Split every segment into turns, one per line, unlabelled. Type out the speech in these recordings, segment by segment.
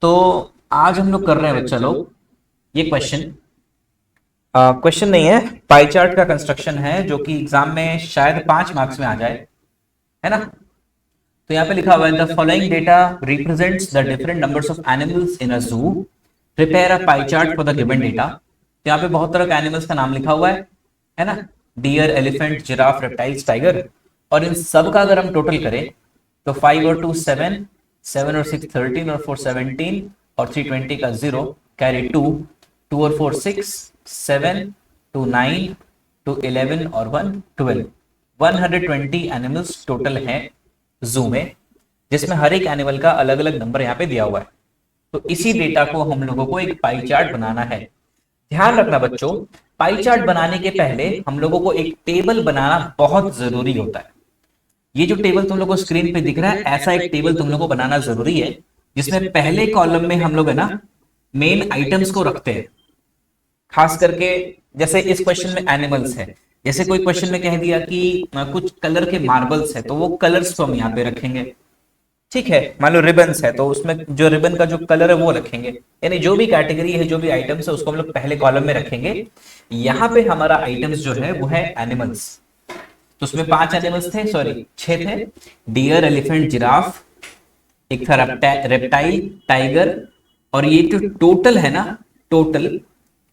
तो आज हम लोग कर रहे हैं बच्चा लोग ये क्वेश्चन। क्वेश्चन नहीं है, पाई चार्ट का कंस्ट्रक्शन है जो कि एग्जाम में शायद 5 मार्क्स में आ जाए, है ना। तो यहाँ पे लिखा हुआ है the following data represents the different numbers of animals in a zoo, prepare a pie chart for the given data. तो यहाँ पे बहुत तरह के एनिमल्स का नाम लिखा हुआ है ना। Deer, elephant, giraffe, reptiles, tiger. और इन सब का अगर हम टोटल करें तो 5 और 2 7, 7 और 6 13 और 4 17 और 3 20 का 0 कैरी 2, 2 और 4 6, 7 2 9, 2 11 और 1 12, 120 एनिमल्स टोटल हैं जू में, जिसमें हर एक एनिमल का अलग अलग नंबर यहाँ पे दिया हुआ है। तो इसी डेटा को हम लोगों को एक पाई चार्ट बनाना है। ध्यान रखना बच्चों, पाई चार्ट बनाने के पहले हम लोगों को एक टेबल बनाना बहुत जरूरी होता है। ये जो टेबल तुम लोग को स्क्रीन पे दिख रहा है, ऐसा एक टेबल तुम लोग को बनाना जरूरी है, जिसमें पहले कॉलम में हम लोग है ना मेन आइटम्स को रखते हैं। खास करके जैसे इस क्वेश्चन में एनिमल्स है, जैसे कोई क्वेश्चन में कह दिया कि कुछ कलर के मार्बल्स है, तो वो कलर्स को हम यहाँ पे रखेंगे। ठीक है, मान लो रिबन्स है तो उसमें जो रिबन का जो कलर है वो रखेंगे। यानी जो भी कैटेगरी है, जो भी आइटम्स है, उसको हम लोग पहले कॉलम में रखेंगे। यहाँ पे हमारा आइटम्स जो है वो है एनिमल्स। तो उसमें 5 एनिमल्स थे, सॉरी 6 थे। डियर, एलिफेंट, जिराफ, एक था रेप्टाइल, टाइगर। और ये जो टोटल है ना, टोटल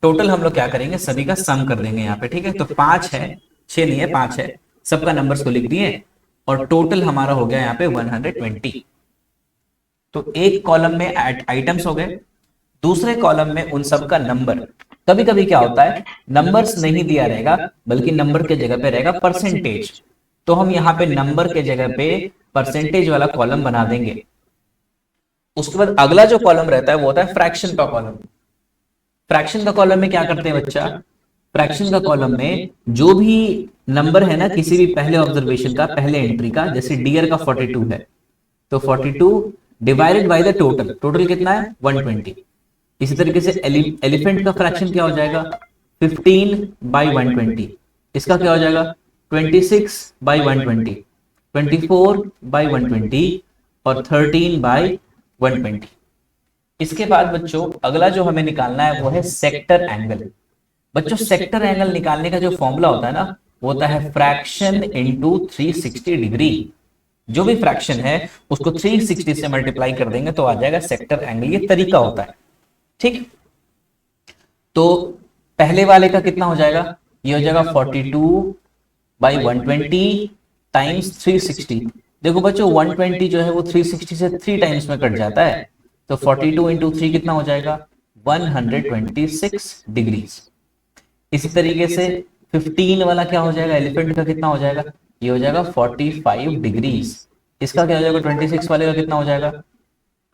टोटल हम लोग क्या करेंगे, सभी का सम कर देंगे यहाँ पे। ठीक है, तो 5 है, 6 नहीं है, 5 है। सबका नंबर्स को लिख दिए और टोटल हमारा हो गया यहाँ पे 120। तो एक कॉलम में आइटम्स हो गए, दूसरे कॉलम में उन सब का नंबर। कभी कभी क्या होता है, नंबर्स नहीं दिया रहेगा, बल्कि नंबर के जगह पे रहेगा परसेंटेज। तो हम यहाँ पे नंबर के जगह पे परसेंटेज वाला कॉलम बना देंगे। उसके बाद अगला जो कॉलम रहता है वो होता है फ्रैक्शन का कॉलम। फ्रैक्शन का कॉलम में क्या करते हैं बच्चा, फ्रैक्शन का कॉलम में जो भी नंबर है ना किसी भी पहले ऑब्जर्वेशन का, पहले एंट्री का, जैसे डियर का 42 है, तो 42 divided by the total. Total कितना है, 120। इसी तरीके से एलिफेंट का फ्रैक्शन क्या हो जाएगा, 15/120। इसका क्या हो जाएगा, 26/120, 24/120 और 13/120। इसके बाद बच्चों अगला जो हमें निकालना है वो है सेक्टर एंगल। बच्चों सेक्टर एंगल निकालने का जो फॉर्मूला होता है ना, वो होता है फ्रैक्शन इंटू 360 डिग्री। जो भी फ्रैक्शन है उसको 360 से मल्टीप्लाई कर देंगे तो आ जाएगा सेक्टर एंगल। ये तरीका होता है, ठीक। तो पहले वाले का कितना हो जाएगा, ये हो जाएगा 42/120 टाइम्स 360। देखो बच्चों 120 जो है वो 360 से 3 टाइम्स में कट जाता है, तो 42 × 3 कितना हो जाएगा, 126 डिग्रीज। इसी तरीके से 15 वाला क्या हो जाएगा, एलिफेंट का कितना हो जाएगा, ये हो जाएगा 45 डिग्रीज। इसका क्या हो जाएगा, 26 वाले का कितना हो जाएगा,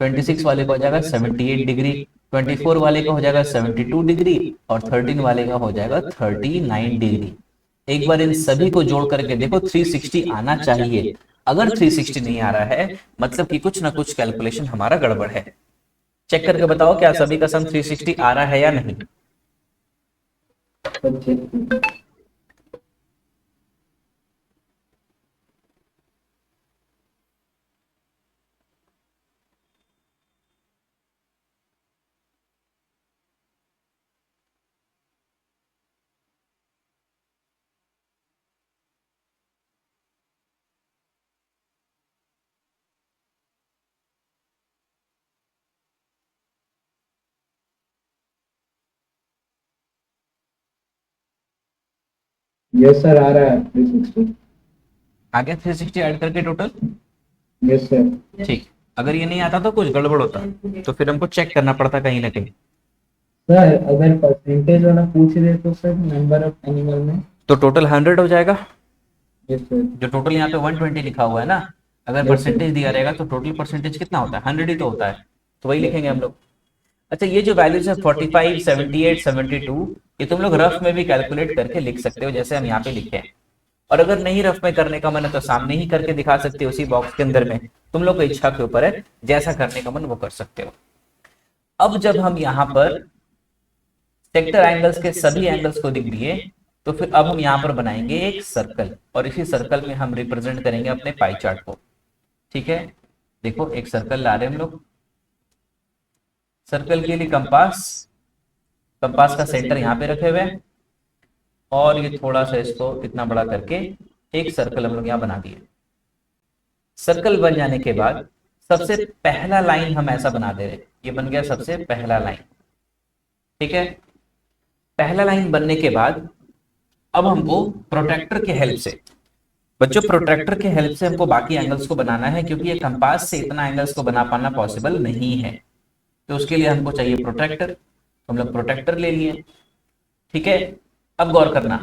26 वाले का हो जाएगा 78 डिग्री। 24 वाले का हो जाएगा 72 डिग्री और 13 वाले का हो जाएगा 39 डिग्री। एक बार इन सभी को जोड़ करके देखो, 360 आना चाहिए। अगर 360 नहीं आ रहा है मतलब कि कुछ ना कुछ कैलकुलेशन हमारा गड़बड़ है। चेक करके बताओ क्या सभी का सम 360 आ रहा है या नहीं।
यस सर, आ रहा है 360।
आ गया 360 ऐड करके टोटल।
Yes sir.
ठीक, अगर ये नहीं आता तो कुछ गड़बड़ होता, तो फिर हमको चेक करना पड़ता कहीं ना कहीं।
सर अगर परसेंटेज वाला पूछ रहे तो सर नंबर ऑफ एनिमल में।
तो टोटल 100 हो जाएगा।
Yes sir.
जो टोटल यहाँ पे 120 लिखा हुआ है ना, अगर
यस सर।
परसेंटेज दिया रहेगा तो टोटल परसेंटेज कितना होता है, 100 ही तो होता है। तो वही लिखेंगे हम लोग। अच्छा, ये जो वैल्यूज है 45, 78, 72, ये तुम लोग रफ में भी कैलकुलेट करके लिख सकते हो, जैसे हम यहाँ पे लिखे हैं। और अगर नहीं रफ में करने का मन है तो सामने ही करके दिखा सकते हो उसी बॉक्स के अंदर में। तुम लोग को इच्छा के ऊपर है, जैसा करने का मन वो कर सकते हो। अब जब हम यहाँ पर सेक्टर एंगल्स के सभी एंगल्स को लिख दिए, तो फिर अब हम यहाँ पर बनाएंगे एक सर्कल, और इसी सर्कल में हम रिप्रेजेंट करेंगे अपने पाई चार्ट को। ठीक है, देखो एक सर्कल ला रहे हैं हम लोग। सर्कल के लिए कंपास, कंपास का सेंटर यहाँ पे रखे हुए हैं, और ये थोड़ा सा इसको इतना बड़ा करके एक सर्कल हम लोग यहाँ बना दिए। सर्कल बन जाने के बाद सबसे पहला लाइन हम ऐसा बना दे रहे हैं, ये बन गया सबसे पहला लाइन। ठीक है, पहला लाइन बनने के बाद अब हमको प्रोट्रैक्टर के हेल्प से, बच्चों प्रोट्रैक्टर के हेल्प से हमको बाकी एंगल्स को बनाना है, क्योंकि ये कंपास से इतना एंगल्स को बना पाना पॉसिबल नहीं है। तो उसके लिए हमको चाहिए प्रोट्रैक्टर, तो हम लोग प्रोट्रैक्टर ले लिए। ठीक है, अब गौर करना,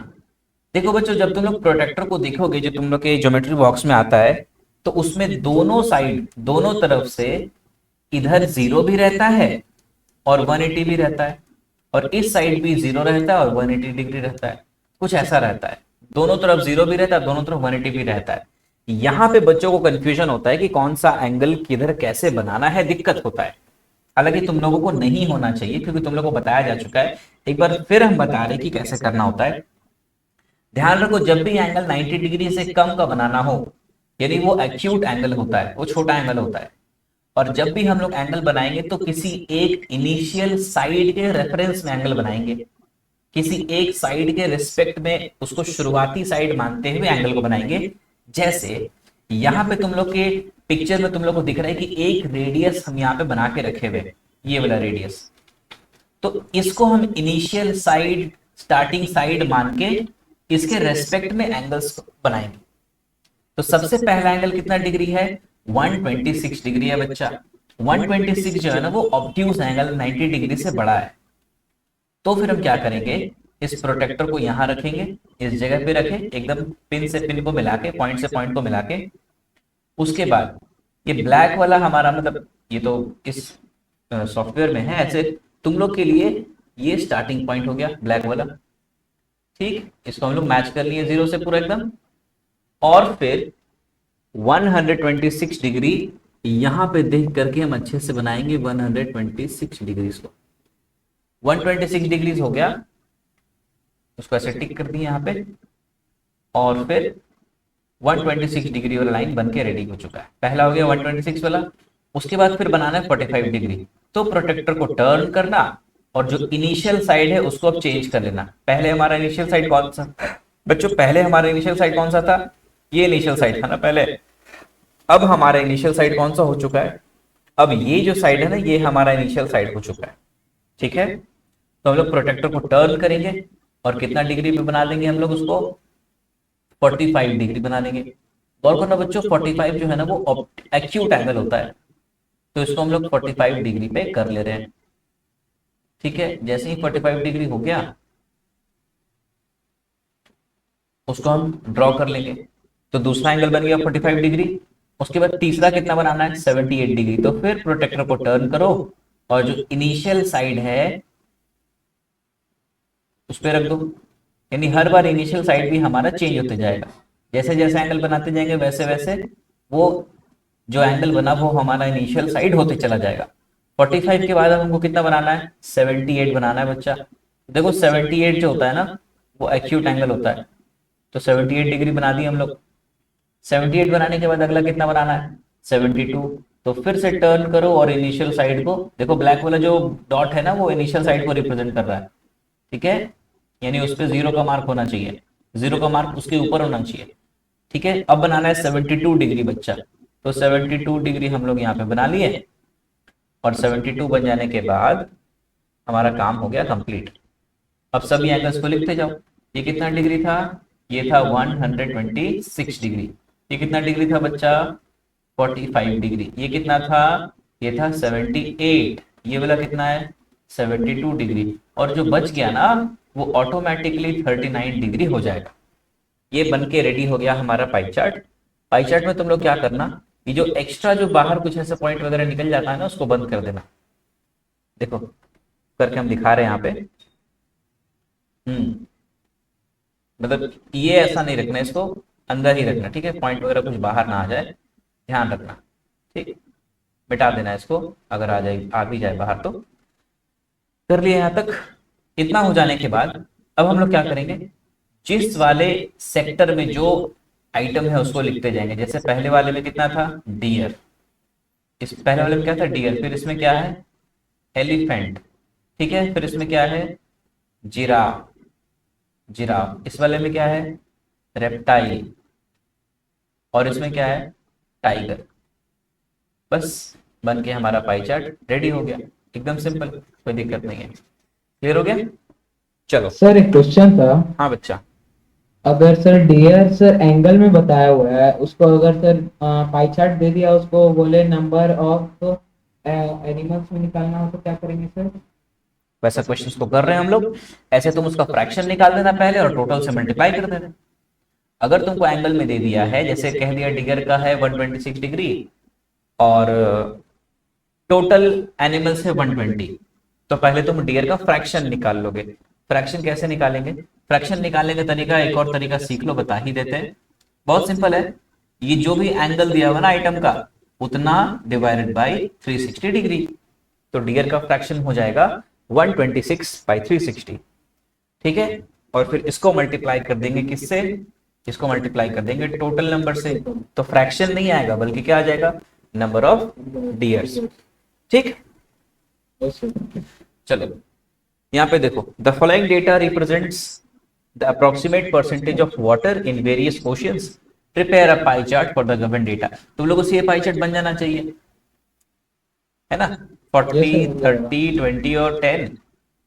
देखो बच्चों जब तुम लोग प्रोट्रैक्टर को देखोगे, जो तुम लोग के ज्योमेट्री बॉक्स में आता है, तो उसमें दोनों साइड, दोनों तरफ से इधर 0 भी रहता है और 180 भी रहता है, और इस साइड भी 0 रहता है और 180 डिग्री रहता है, कुछ ऐसा रहता है। दोनों तरफ 0 भी रहता है, दोनों तरफ 180 भी रहता है। यहाँ पे बच्चों को कंफ्यूजन होता है कि कौन सा एंगल किधर कैसे बनाना है, दिक्कत होता है। हालांकि तुम लोगों को नहीं होना चाहिए, क्योंकि तुम लोगों को बताया जा चुका है। एक बार फिर हम बता रहे कि कैसे करना होता है। ध्यान रखो, जब भी एंगल 90 डिग्री से कम का बनाना हो, यानी वो एक्यूट एंगल होता है, वो छोटा एंगल होता है। और जब भी हम लोग एंगल बनाएंगे तो किसी एक इनिशियल साइड के रेफरेंस में एंगल बनाएंगे, किसी एक साइड के रिस्पेक्ट में उसको शुरुआती साइड मानते हुए एंगल को बनाएंगे। जैसे यहाँ पे तुम लोग के पिक्चर में तुम लोग को दिख रहा है कि एक रेडियस हम यहाँ पे बना के रखे हुए, ये वाला रेडियस, तो इसको हम इनिशियल साइड, स्टार्टिंग साइड मान के इसके रेस्पेक्ट में एंगल्स बनाएंगे। तो सबसे पहला एंगल कितना डिग्री है, 126 डिग्री है बच्चा। 126 जो है ना वो ऑब्ट्यूज एंगल 90 डिग्री से बड़ा है। तो फिर हम क्या करेंगे, इस प्रोटेक्टर को यहां रखेंगे, इस जगह पे रखें, एकदम पिन से पिन को मिला के, पॉइंट से पॉइंट को मिला के। उसके बाद ये ब्लैक वाला हमारा, मतलब ये तो इस सॉफ्टवेयर में है, ऐसे तुम लोग के लिए ये स्टार्टिंग पॉइंट हो गया ब्लैक वाला। ठीक, इसको हम लोग मैच कर लिए 0 से पूरा एकदम, और फिर 126 डिग्री यहां पे देख करके हम अच्छे से बनाएंगे 126 डिग्री को। 126 डिग्री हो गया, उसको ऐसे टिक कर दिए यहाँ पे, और फिर 126 डिग्री वाला लाइन बन के रेडी हो चुका है। पहला हो गया 126 वाला। उसके बाद फिर बनाना है 45 डिग्री। तो प्रोटेक्टर को टर्न करना, और जो इनिशियल साइड है उसको अब चेंज कर लेना। पहले हमारा इनिशियल साइड कौन सा बच्चों, पहले हमारा इनिशियल साइड कौन सा था, ये इनिशियल साइड था ना पहले। अब हमारा इनिशियल साइड कौन सा हो चुका है, अब ये जो साइड है ना, ये हमारा इनिशियल साइड हो चुका है। ठीक है, तो हम लोग प्रोटेक्टर को टर्न करेंगे, और कितना डिग्री पे बना देंगे हम लोग उसको, 45 डिग्री बना देंगे। गौर करना बच्चों, 45 जो है ना वो एक्यूट एंगल होता है, तो इसको हम लोग 45 डिग्री पे कर ले रहे हैं। ठीक है, जैसे ही 45 डिग्री हो गया, उसको हम ड्रॉ कर लेंगे। तो दूसरा एंगल बन गया 45 डिग्री। उसके बाद तीसरा कितना बनाना है, 78 डिग्री। तो फिर प्रोटेक्टर को टर्न करो, और जो इनिशियल साइड है उस पर रख दो। यानी हर बार इनिशियल साइड भी हमारा चेंज होते जाएगा, जैसे जैसे एंगल बनाते जाएंगे वैसे वैसे वो जो एंगल बना वो हमारा इनिशियल साइड होते चला जाएगा। 45 के बाद हमको कितना बनाना है, 78 बनाना है बच्चा। देखो 78 जो होता है ना वो एक्यूट एंगल होता है, तो 78 डिग्री बना दी हम लोग। 78 बनाने के बाद अगला कितना बनाना है, 72। तो फिर से टर्न करो, और इनिशियल साइड को देखो, ब्लैक वाला जो डॉट है ना वो इनिशियल साइड को रिप्रेजेंट कर रहा है। ठीक है, यानी उस पर 0 का मार्क होना चाहिए, 0 का मार्क उसके ऊपर होना चाहिए। ठीक है, अब बनाना है 72 डिग्री बच्चा। तो 72 डिग्री हम लोग यहाँ पे बना लिए, और 72 बन जाने के बाद हमारा काम हो गया कंप्लीट। अब सभी एंगल्स को लिखते जाओ। ये कितना डिग्री था, ये था 126 डिग्री। ये कितना डिग्री था बच्चा, 45 डिग्री। ये कितना था, ये था 78। ये वाला कितना है, 72 डिग्री। और जो बच गया ना वो ऑटोमेटिकली 39 डिग्री हो जाएगा। ये बन के रेडी हो गया हमारा पाई चार्ट। पाई चार्ट में तुम लोग क्या करना, ये जो एक्स्ट्रा जो बाहर कुछ ऐसे पॉइंट वगैरह निकल जाता है ना उसको बंद कर देना। देखो करके हम दिखा रहे हैं यहाँ पे। मतलब ये ऐसा नहीं रखना, इसको अंदर ही रखना। ठीक है, पॉइंट वगैरह कुछ बाहर ना आ जाए, ध्यान रखना। ठीक, मिटा देना इसको, अगर आ जाए, आ भी जाए बाहर तो। कर लिया यहाँ तक। इतना हो जाने के बाद अब हम लोग क्या करेंगे, जिस वाले सेक्टर में जो आइटम है उसको लिखते जाएंगे। जैसे पहले वाले में कितना था, डियर, इस पहले वाले में क्या था, डियर। फिर इसमें क्या है, एलिफेंट, ठीक है। फिर इसमें क्या है, जिराफ, जिराफ। इस वाले में क्या है, रेप्टाइल। और इसमें क्या है, टाइगर। बस बन के हमारा पाई चार्ट रेडी हो गया, एकदम सिंपल, कोई दिक्कत नहीं है। क्लियर हो गया, चलो।
सर एक क्वेश्चन था।
हाँ बच्चा।
अगर सर डियर सर एंगल में बताया हुआ है, उसको अगर सर पाई चार्ट दे दिया, उसको बोले नंबर ऑफ एनिमल्स में निकालना हो, तो क्या करेंगे सर?
वैसा क्वेश्चंस तो कर रहे हैं हम लोग। ऐसे तुम उसका फ्रैक्शन निकाल देना पहले और टोटल से मल्टीप्लाई कर देना। अगर तुमको एंगल में दे दिया है, जैसे कह दिया डिगर का है 126 डिग्री और टोटल एनिमल से 120, तो पहले तुम डियर का फ्रैक्शन निकाल लोगे। फ्रैक्शन कैसे निकालेंगे, फ्रैक्शन निकालने का तरीका एक और तरीका सीख लो, बता ही देते हैं। बहुत सिंपल है, ये जो भी एंगल दिया हुआ ना आइटम का, उतना डिवाइडेड बाई 360 डिग्री। तो डियर का फ्रैक्शन हो जाएगा 126/360, ठीक है। और फिर इसको मल्टीप्लाई कर देंगे किससे, इसको मल्टीप्लाई कर देंगे टोटल नंबर से। तो फ्रैक्शन नहीं आएगा बल्कि क्या आ जाएगा, नंबर ऑफ डियर्स, ठीक। चलो यहाँ पे देखो, the following data represents the approximate percentage of water in various oceans, prepare a pie chart for the given data. तुम लोगों से ये पाई चार्ट बन जाना चाहिए, है ना।
ये
40,
सर बन जाएगा।
30, 20 और 10,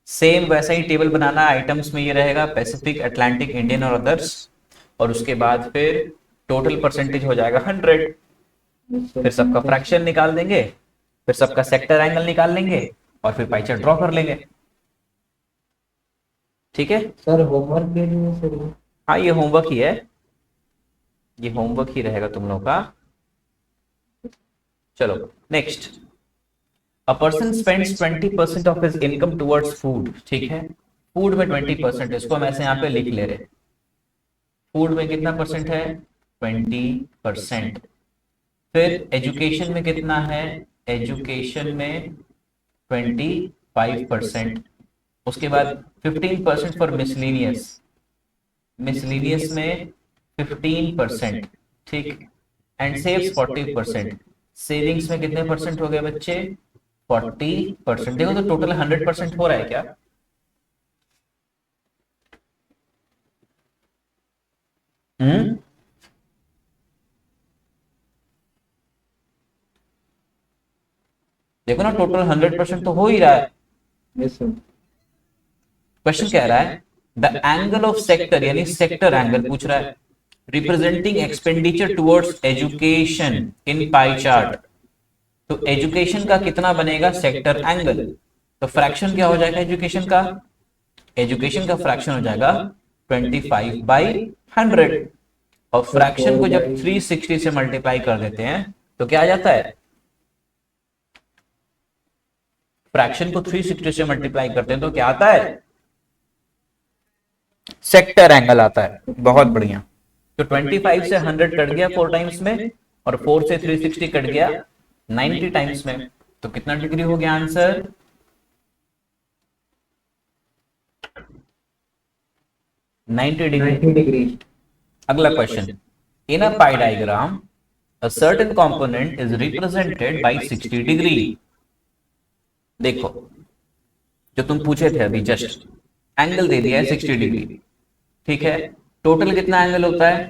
सेम वैसा ही टेबल बनाना। आइटम्स में ये रहेगा पैसिफिक, अटलांटिक, इंडियन और अदर्स। और उसके बाद फिर टोटल परसेंटेज हो जाएगा 100। फिर सबका फ्रैक्शन निकाल देंगे, फिर सबका सेक्टर एंगल निकाल लेंगे और फिर पाई चार्ट ड्रॉ कर लेंगे, ठीक है।
सर होमवर्क दे दिए सर ये।
हाँ ये होमवर्क ही है, ये होमवर्क ही रहेगा तुम लोग का। चलो next, a person spends 20% of his income towards food, ठीक है। फूड में 20%, इसको हम ऐसे यहाँ पे लिख ले रहे। फूड में कितना परसेंट है, 20%। फिर एजुकेशन में कितना है, एजुकेशन में 25%। उसके बाद 15% फॉर मिसलेनियस, मिसलेनियस में 15%, ठीक। एंड सेव्स 40%, सेविंग्स में कितने परसेंट हो गए बच्चे, 40%। देखो तो टोटल 100% हो रहा है क्या, हम्म। देखो ना टोटल 100% तो हो ही रहा है।
Yes sir.
क्वेश्चन कह रहा है द एंगल ऑफ सेक्टर, यानी सेक्टर एंगल पूछ रहा है, representing expenditure towards education in pie chart. तो एजुकेशन का कितना बनेगा सेक्टर एंगल, तो फ्रैक्शन क्या हो जाएगा एजुकेशन का, एजुकेशन का फ्रैक्शन हो जाएगा 25/100। और
सर
फ्रैक्शन
फोर
को जब
बाई
360 से मल्टीप्लाई कर देते हैं तो क्या आ जाता है, फ्रैक्शन को 360 से मल्टीप्लाई करते हैं तो क्या आता है, सेक्टर एंगल आता है। बहुत बढ़िया। तो 25 से 100 कट गया 4 टाइम्स में, और 4 से 360 कट गया 90 टाइम्स में। तो कितना डिग्री हो गया आंसर, 90 डिग्री।
90 डिग्री।
अगला question, in a pi diagram a certain component is represented by 60 degree. देखो जो तुम पूछे थे अभी जस्ट, एंगल दे दिया है 60 डिग्री, ठीक है। टोटल कितना एंगल होता है,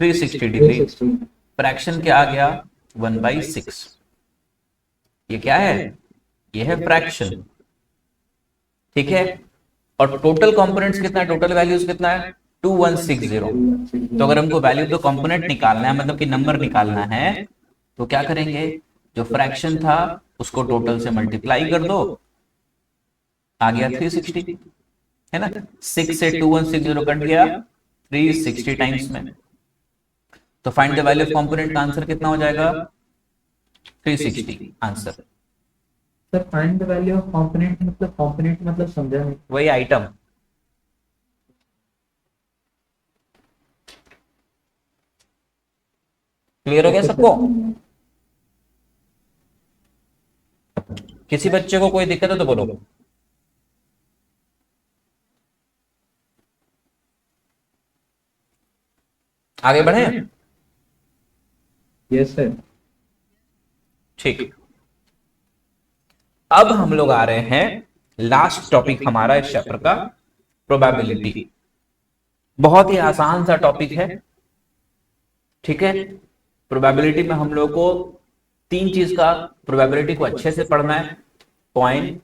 360 डिग्री।
360।
फ्रैक्शन क्या आ गया, 1/6। ये क्या है, ये है फ्रैक्शन, ठीक है। और टोटल कंपोनेंट्स कितना है, टोटल वैल्यूज कितना है, 2160। तो अगर हमको वैल्यू ऑफ द कंपोनेंट निकालना है, मतलब कि नंबर निकालना है, तो क्या करेंगे, जो फ्रैक्शन था उसको टोटल से मल्टीप्लाई कर दो, आ गया 360, है ना। 6 से 2160 कट गया 360 टाइम्स में। तो find the value of component का आंसर कितना हो जाएगा, 360 answer.
Sir find the value of component मतलब समझा नहीं।
वही आइटम, क्लियर हो गया
ओके
सबको,
सर।
किसी बच्चे को कोई दिक्कत है तो बोलो। आगे बढ़े,
यस सर।
ठीक। अब हम लोग आ रहे हैं लास्ट टॉपिक हमारा इस चैप्टर का, प्रोबेबिलिटी। बहुत ही आसान सा टॉपिक है, ठीक है। प्रोबेबिलिटी में हम लोग को तीन चीज का प्रोबेबिलिटी को अच्छे से पढ़ना है, कॉइन,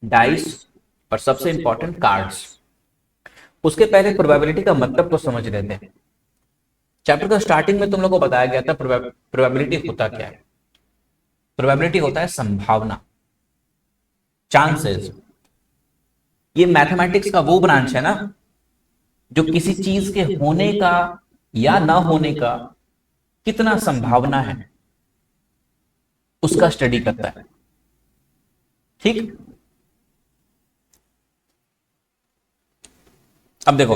डाइस और सबसे इंपॉर्टेंट कार्ड्स। उसके पहले प्रोबेबिलिटी का मतलब तो समझ लेते हैं। चैप्टर का स्टार्टिंग में तुम लोग को बताया गया था प्रोबेबिलिटी होता क्या है। प्रोबेबिलिटी होता है संभावना, चांसेस। ये मैथमेटिक्स का वो ब्रांच है ना जो किसी चीज के होने का या ना होने का कितना संभावना है उसका स्टडी करता है, ठीक। अब देखो,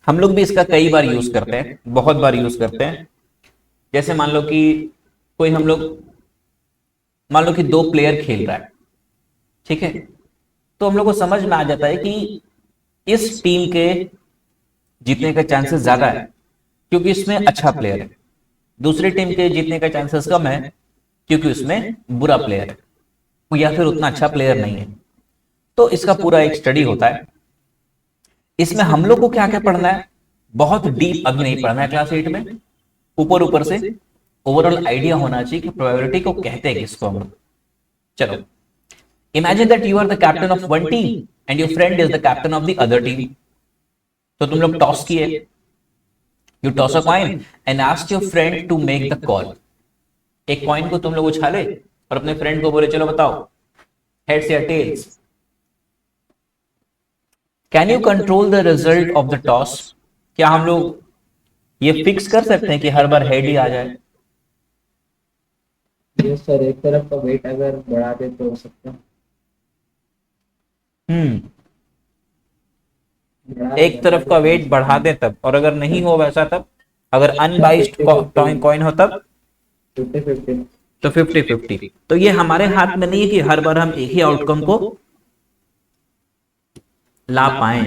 हम लोग भी इसका कई बार यूज करते हैं, बहुत बार यूज करते हैं। जैसे मान लो कि कोई हम लोग, मान लो कि दो प्लेयर खेल रहा है, ठीक है। तो हम लोग को समझ में आ जाता है कि इस टीम के जीतने का चांसेस ज्यादा है क्योंकि इसमें अच्छा प्लेयर है, दूसरी टीम के जीतने का चांसेस कम है क्योंकि उसमें बुरा प्लेयर है या फिर उतना अच्छा प्लेयर नहीं है। तो इसका पूरा एक स्टडी होता है। इसमें हम लोग को क्या क्या पढ़ना है, बहुत डीप अभी नहीं पढ़ना है क्लास 8 में, ऊपर ऊपर से ओवरऑल आइडिया होना चाहिए कि प्रोबेबिलिटी को कहते हैं किसको हम लोग। चलो, imagine that you are the captain of one team and your friend is the captain of the other team. तो तुम लोग टॉस किए, you toss a coin and ask your friend to make the call. एक coin को तुम लोग उछाले और अपने फ्रेंड को बोले चलो बताओ, हेड्स या tails. Can you control the result of the toss? क्या हम लोग ये फिक्स कर सकते हैं कि हर बार हेड ही आ जाए?
यस सर, एक तरफ का वेट अगर बढ़ा दे तो हो सकता है।
एक तरफ का वेट बढ़ा दे तब, और अगर नहीं हो वैसा तब, अगर अनबाइस्ड कॉइन हो तब
50-50।
तो 50-50। तो ये हमारे हाथ में नहीं है कि हर बार हम एक ही आउटकम को ला पाए,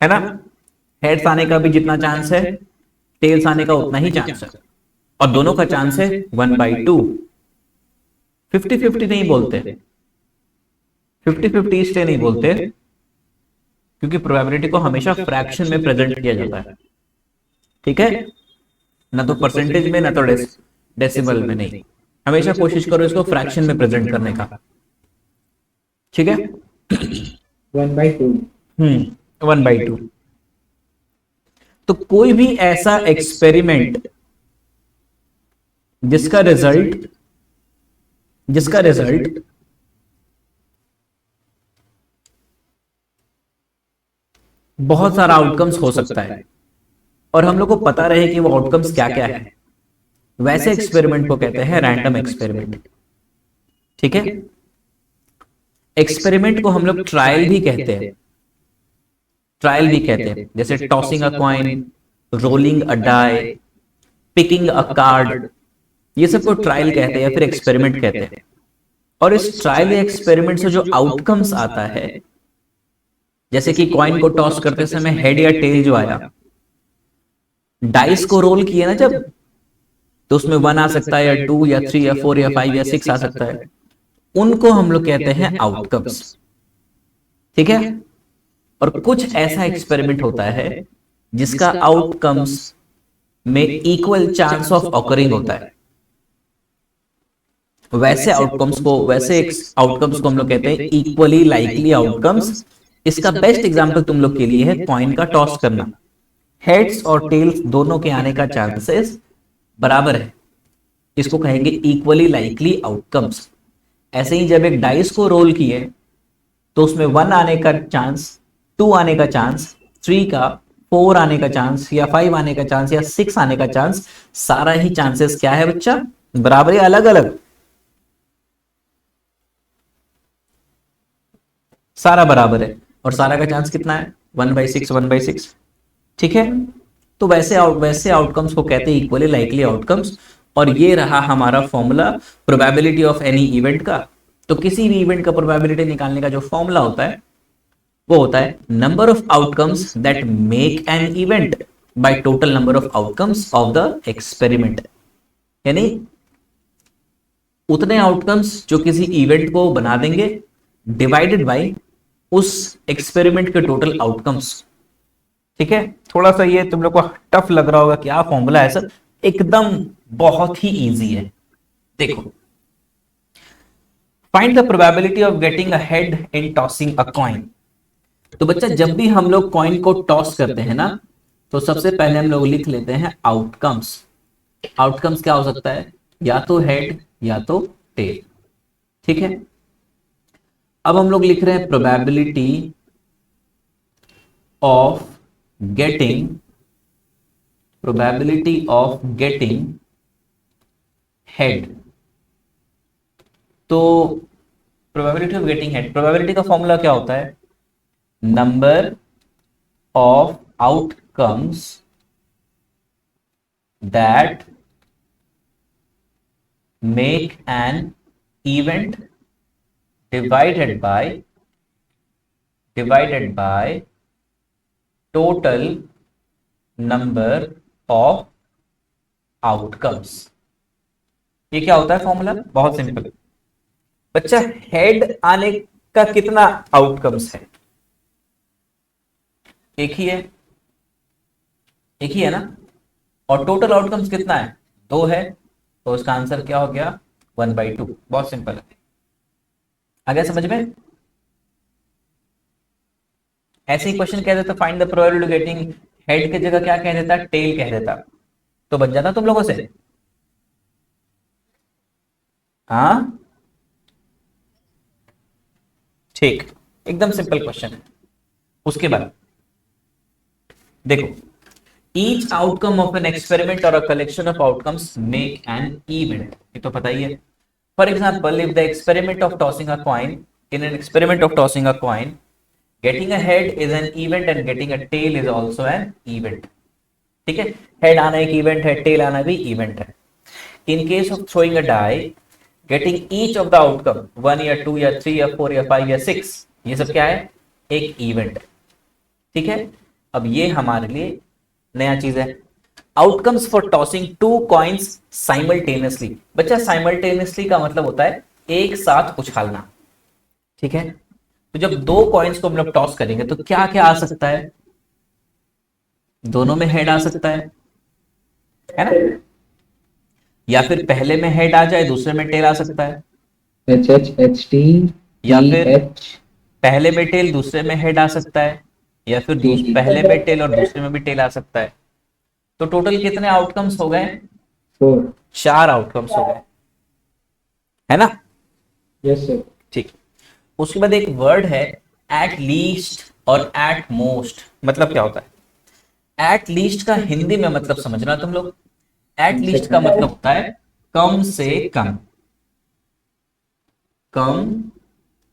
है ना। हेड्स आने का भी जितना चांस है, टेल्स आने का उतना ही चांस है, और दोनों का चांस है 1/2। 50-50 नहीं बोलते, 50-50 इसलिए नहीं बोलते क्योंकि प्रोबेबिलिटी को हमेशा फ्रैक्शन में प्रेजेंट किया जाता है, ठीक है। ना तो परसेंटेज में, ना तो डेसिमल में, नहीं। हमेशा कोशिश करो इसको फ्रैक्शन में प्रेजेंट करने का, ठीक है।
1/2।
1/2। तो कोई भी ऐसा एक्सपेरिमेंट जिसका रिजल्ट बहुत सारा आउटकम्स हो सकता है और हम लोग को पता रहे कि वो आउटकम्स क्या क्या है, वैसे एक्सपेरिमेंट को कहते हैं रैंडम एक्सपेरिमेंट, ठीक है। एक्सपेरिमेंट को हम लोग ट्रायल भी कहते हैं, जैसे tossing a coin, rolling a die, picking a card, ये सबको ट्रायल कहते हैं या फिर एक्सपेरिमेंट कहते हैं। और इस ट्रायल या एक्सपेरिमेंट से जो आउटकम्स आता है, जैसे कि कॉइन को टॉस करते समय हेड या टेल जो आया, डाइस को रोल किए ना जब, तो उसमें 1 आ सकता है या 2 या 3 या 4 या 5 या 6 आ सकता है, उनको हम लोग कहते हैं आउटकम्स, ठीक है। और कुछ ऐसा एक्सपेरिमेंट होता है जिसका आउटकम्स में इक्वल चांस ऑफ ऑकरिंग होता है, वैसे आउटकम्स को हम लोग कहते हैं इक्वली लाइकली आउटकम्स। इसका बेस्ट एग्जांपल तुम लोग के लिए है कॉइन का टॉस करना। हेड्स और टेल्स दोनों के आने का चांसेस बराबर है, इसको कहेंगे इक्वली लाइकली आउटकम्स। ऐसे ही जब एक डाइस को रोल किए तो उसमें 1 आने का चांस, 2 आने का चांस, 3 का, 4 आने का चांस या 5 आने का चांस या 6 आने का चांस, सारा ही चांसेस क्या है बच्चा, बराबर या अलग अलग? सारा बराबर है। और सारा का चांस कितना है? 1/6, 1/6, ठीक है। तो वैसे आउटकम्स को कहते हैं इक्वली लाइकली आउटकम्स। और ये रहा हमारा formula probability of any event का। तो किसी भी इवेंट का प्रोबेबिलिटी निकालने का जो फॉर्मूला होता है वो होता है number of outcomes that make an event by total number of outcomes of the experiment. यानी उतने आउटकम्स जो किसी इवेंट को बना देंगे डिवाइडेड बाय उस एक्सपेरिमेंट के टोटल आउटकम्स। ठीक है, थोड़ा सा ये तुम लोग को टफ लग रहा होगा, क्या फॉर्मूला है सर, एकदम बहुत ही इजी है। देखो, find the probability of getting a head in tossing a coin. तो बच्चा जब भी हम लोग कॉइन को टॉस करते हैं ना, तो सबसे पहले हम लोग लिख लेते हैं आउटकम्स। आउटकम्स क्या हो सकता है, या तो हेड या तो टेल। ठीक है, अब हम लोग लिख रहे हैं probability of getting, probability of getting head. तो probability of getting head, probability का फॉर्मूला क्या होता है, number of outcomes that make an event divided by total number of outcomes। ये क्या होता है फॉर्मूला, बहुत सिंपल बच्चा, हेड आने का कितना आउटकम्स है, एक ही है, एक ही है ना, और टोटल आउटकम्स कितना है, दो है, तो उसका आंसर क्या हो गया, 1/2। बहुत सिंपल है, आ गया समझ में। ऐसे ही क्वेश्चन कह देता find the probability getting head की जगह क्या कह देता, टेल कह देता, तो बन जाता तुम लोगों से। हाँ ठीक, एकदम सिंपल क्वेश्चन है। उसके बाद देखो, each outcome of an experiment और a collection of outcomes make an event, ये तो पता ही है। For example, if the experiment of tossing a coin, in an experiment of tossing a coin, getting a head is an event and getting a tail is also an event. ठीक है, head आना एक event है, tell आना भी event है। In case of throwing a die, getting each of the outcome 1 या 2 या 3 या 4 या 5 या 6, ये सब क्या है, एक इवेंट है। ठीक है, अब ये हमारे लिए नया चीज है, outcomes for tossing two coins simultaneously. बच्चा साइमल्टेनियसली का मतलब होता है एक साथ उछालना। ठीक है, तो जब दो कॉइन्स को हम लोग टॉस करेंगे तो क्या क्या आ सकता है, दोनों में हेड आ सकता है ना, या फिर पहले में हेड आ जाए दूसरे में टेल आ सकता है,
एच एच एच टी
या
टी
फिर
एच
पहले में टेल दूसरे में हेड आ सकता है, या फिर
टी टी
पहले में टेल और दूसरे में भी टेल आ सकता है। तो टोटल कितने आउटकम्स हो गए,
4।
4 आउटकम्स हो गए, है ना।
Yes sir.
ठीक, उसके बाद एक वर्ड है एट लीस्ट और एट मोस्ट, मतलब क्या होता है, एट लीस्ट का हिंदी में मतलब समझना तुम लोग। एट लीस्ट का मतलब होता है कम से कम, कम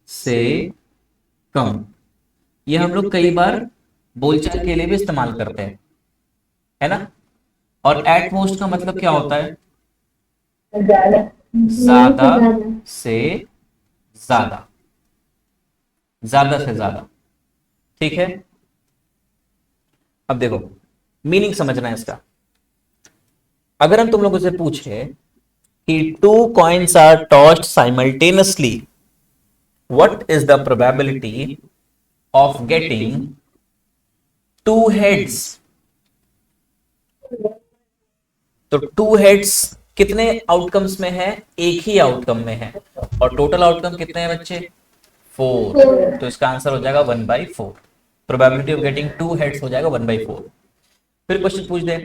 से कम। ये हम लोग कई बार बोलचाल के लिए भी इस्तेमाल करते हैं, है ना। और एट मोस्ट का मतलब क्या होता है, ज्यादा से ज्यादा, ज्यादा से ज्यादा। ठीक है, अब देखो मीनिंग समझना है इसका। अगर हम तुम लोगों से पूछे कि two coins are tossed simultaneously, what is the probability of getting two heads, तो टू हेड्स कितने आउटकम्स में है, एक ही आउटकम में है, और टोटल आउटकम कितने हैं बच्चे, 4, तो इसका आंसर हो जाएगा 1/4। Probability of getting two heads हो जाएगा 1/4। फिर क्वेश्चन पूछ दे,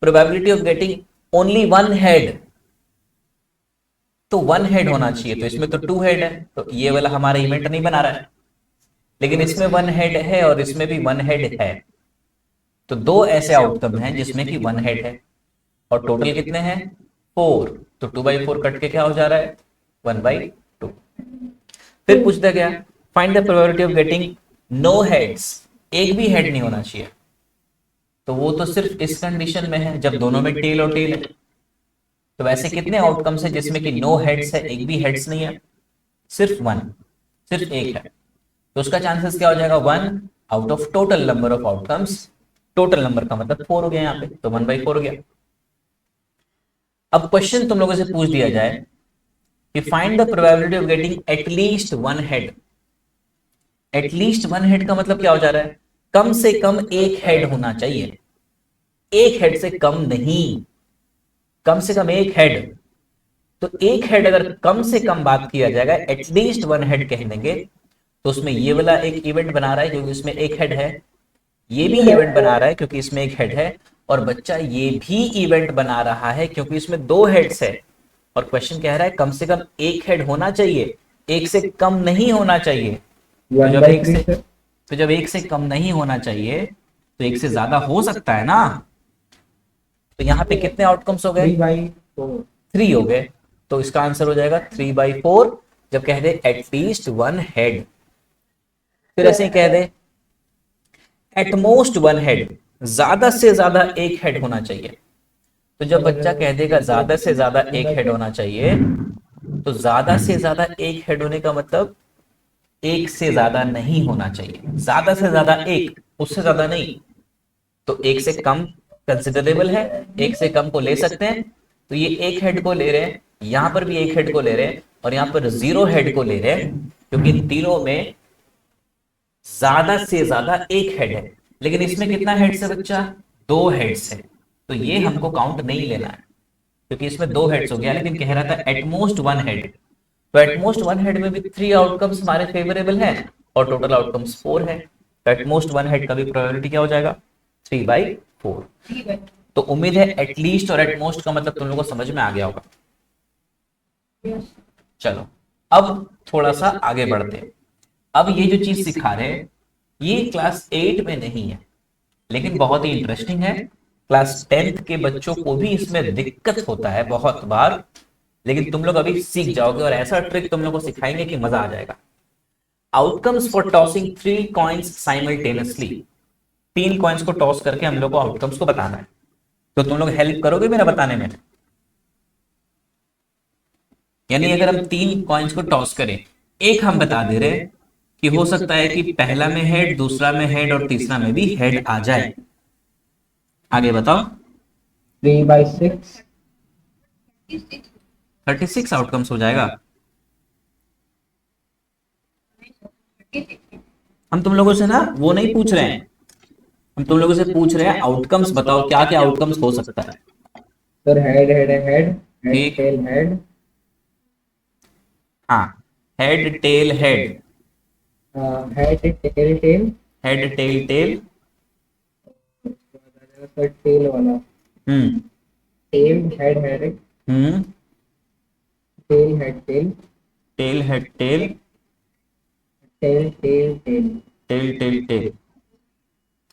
probability of getting only one head, तो वन हेड होना चाहिए, तो इसमें तो टू हेड है, तो ये वाला हमारा इवेंट नहीं बना रहा है, लेकिन इसमें वन हेड है और इसमें भी वन हेड है, तो दो ऐसे आउटकम हैं जिसमें कि वन हेड है, और टोटल कितने हैं, 4, तो 2/4 कट के क्या हो जा रहा है, 1/2। फिर पूछता गया find the probability of getting no heads, एक भी हेड नहीं होना चाहिए, तो वो तो सिर्फ इस कंडीशन में है जब दोनों में टेल और टेल है। तो वैसे कितने आउटकम्स है जिसमें कि नो हेड्स है, एक भी हेड्स नहीं है, सिर्फ वन, सिर्फ एक है, तो उसका चांसेस क्या हो जाएगा, 1 out of total number of outcomes. Total number का मतलब 4 हो गया यहाँ पे, तो 1/4 हो गया। अब क्वेश्चन तुम लोगों से पूछ दिया जाए कि find the probability of getting at least one head. At least one head का मतलब क्या हो जा रहा है, कम से कम एक हेड होना चाहिए, एक हेड से कम नहीं, कम से कम एक हेड। तो एक हेड अगर कम से कम बात किया जाएगा, एटलीस्ट वन हेड कह देंगे, तो उसमें ये वाला एक इवेंट बना रहा है क्योंकि इसमें एक हेड है, ये भी इवेंट बना रहा है क्योंकि इसमें एक हेड है, और बच्चा ये भी इवेंट बना रहा है क्योंकि इसमें दो हेड्स है। और क्वेश्चन कह रहा है कम से कम एक हेड होना चाहिए, एक से कम नहीं होना चाहिए। तो
वन
जब
बाई
एक
थ्री
से
सर।
तो जब एक से कम नहीं होना चाहिए तो एक से ज्यादा हो सकता है ना। तो यहाँ पे कितने आउटकम्स हो गए,
3/4।
3 हो गए। तो इसका आंसर हो जाएगा 3/4, जब कह दे एटलीस्ट वन हेड। फिर ऐसे ही कह दे एटमोस्ट वन हेड, ज्यादा से ज्यादा एक हेड होना चाहिए। तो जब बच्चा कह देगा ज्यादा से ज्यादा एक हेड होना चाहिए, तो ज्यादा से ज्यादा एक हेड होने का मतलब एक से ज्यादा नहीं होना चाहिए, ज्यादा से ज्यादा एक, उससे ज्यादा नहीं। तो एक से कम कंसिडरेबल है, एक से कम को ले सकते हैं। तो ये एक हेड को ले रहे हैं, यहां पर भी एक हेड को ले रहे हैं, और यहां पर 0 हेड को ले रहे हैं, क्योंकि इन तीनों में ज्यादा से ज्यादा एक हेड है। लेकिन इसमें कितना हेड्स है बच्चा, 2 हेड्स है। तो ये हमको काउंट नहीं लेना है क्योंकि इसमें 2 हेड्स हो गया, लेकिन कह रहा था एटमोस्ट वन हेड। तो एटमोस्ट वन हेड में भी 3 आउटकम्स हमारे फेवरेबल हैं और टोटल आउटकम्स 4 है। तो एटमोस्ट वन हेड का भी प्रोबेबिलिटी क्या हो जाएगा, 3/4। तो उम्मीद है एटलीस्ट और एटमोस्ट का मतलब तुम लोगों को समझ में आ गया होगा। चलो अब थोड़ा सा आगे बढ़ते हैं। अब ये जो चीज सिखा रहे हैं ये क्लास 8 में नहीं है, लेकिन बहुत ही इंटरेस्टिंग है। क्लास 10th के बच्चों को भी इसमें दिक्कत होता है बहुत बार, लेकिन तुम लोग अभी सीख जाओगे और ऐसा ट्रिक तुम लोग को सिखाएंगे कि मजा आ जाएगा। Outcomes for tossing 3 coins simultaneously, 3 coins को टॉस करके हम लोग को आउटकम्स को बताना है। तो तुम लोग हेल्प करोगे मेरा बताने में। यानी अगर हम 3 कॉइन्स को टॉस करें, एक हम बता दे रहे हैं कि हो सकता है कि पहला में हेड, दूसरा में हेड और तीसरा में भी हेड आ जाए। आगे बताओ।
3/6।
36 आउटकम्स हो जाएगा। हम तुम लोगों से ना वो नहीं पूछ रहे हैं, हम तुम लोगों से पूछ रहे हैं आउटकम्स बताओ क्या क्या आउटकम्स हो सकता है।
Sir head head head head
ठीक,
टेल हेड।
हाँ, head tail head,
head tail tail.
Head tail tail.
Sir tail वाला।
Hmm
tail head head.
Hmm
tail head tail.
Tail head tail,
tail tail tail.
Tail tail tail.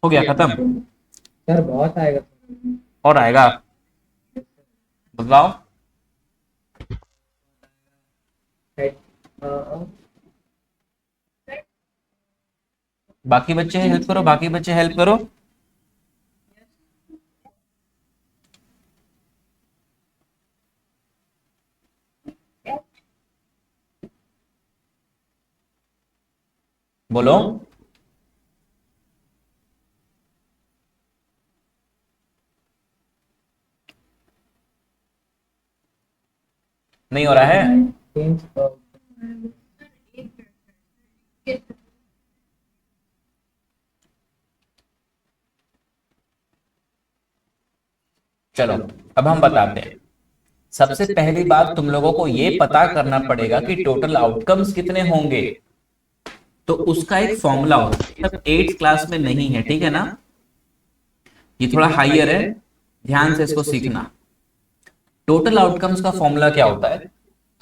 हो गया खत्म।
Sir बहुत आएगा।
और आएगा, बताओ।
हेड।
बाकी बच्चे हेल्प करो, बाकी बच्चे हेल्प करो। बोलो। नहीं हो रहा है। चलो अब हम बताते हैं। सबसे पहली बात तुम लोगों को ये पता करना पड़ेगा कि टोटल आउटकम्स कितने होंगे। तो उसका एक फॉर्मूला होता है, सब 8th क्लास में नहीं है, ठीक है ना, ये थोड़ा हाइयर है, ध्यान से इसको सीखना। टोटल आउटकम्स का फॉर्मूला क्या होता है,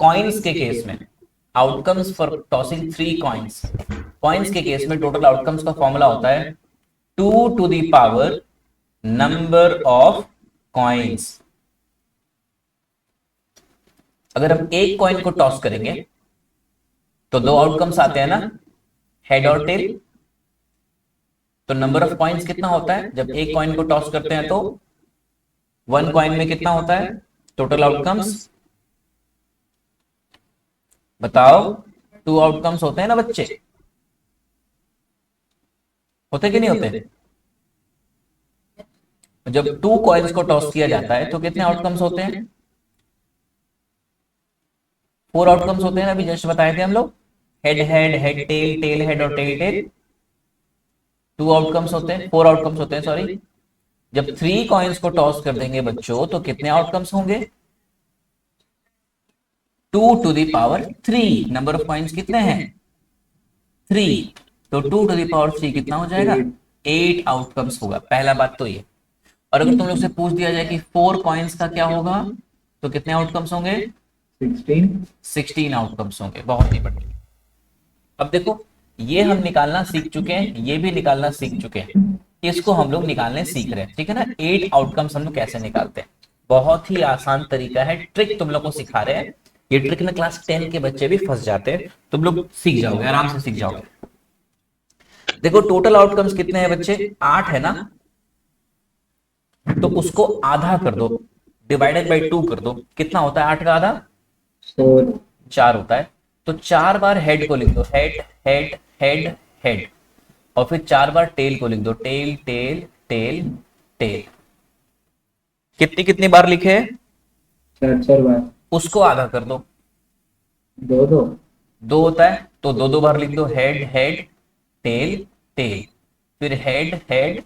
कॉइन्स के केस में, outcomes for tossing 3 coins, coins के केस में टोटल आउटकम्स का फॉर्मूला होता है 2 to the power number of coins. अगर हम एक कॉइन को टॉस करेंगे तो 2 आउटकम्स आते हैं ना, हेड और टेल। तो नंबर ऑफ कॉइन्स कितना होता है, जब एक कॉइन को टॉस करते हैं तो 1 कॉइन में कितना होता है टोटल आउटकम्स, बताओ। 2 आउटकम्स होते हैं ना बच्चे, होते कि नहीं होते। जब 2 कॉइन्स को टॉस किया जाता है तो कितने आउटकम्स होते हैं, 4 आउटकम्स होते हैं ना, अभी जस्ट बताए थे हम लोग, head head, head tail, tail head और टेल टेल। 2 आउटकम्स होते हैं, 4 आउटकम्स होते हैं सॉरी। जब 3 कॉइन्स को टॉस कर देंगे बच्चों तो कितने आउटकम्स होंगे? 2 to the power 3। Number of coins कितने हैं? 3। तो 2 to the power 3 कितना हो जाएगा? 8 आउटकम्स होगा। पहला बात तो ये। और अगर तुम लोग से पूछ दिया जाए कि 4 कॉइन्स का क्या होगा, तो कितने आउटकम्स होंगे?
16।
16 आउटकम्स होंगे। बहुत ही बढ़िया। अब देखो, ये हम निकालना सीख चुके हैं, ये भी निकालना सीख चुके हैं, इसको हम लोग निकालने सीख रहे हैं, ठीक है ना। 8 आउटकम्स हम लोग कैसे निकालते हैं, बहुत ही आसान तरीका है, ट्रिक तुम लोग को सिखा रहे हैं। ये ट्रिक में क्लास 10 के बच्चे भी फंस जाते हैं, तुम लोग सीख जाओगे, आराम से सीख जाओगे। देखो टोटल आउटकम्स कितने हैं बच्चे? 8 है ना, तो उसको आधा कर दो, डिवाइडेड बाई 2 कर दो। कितना होता है 8 का आधा?
4।
4 होता है। तो 4 बार हेड को लिख दो, हेड हेड हेड हेड, और फिर 4 बार टेल को लिख दो, टेल टेल टेल टेल। कितनी कितनी बार लिखे?
4 बार।
उसको आधा कर दो,
2
2 होता है तो 2 बार लिख दो, हेड हेड टेल टेल, फिर हेड हेड,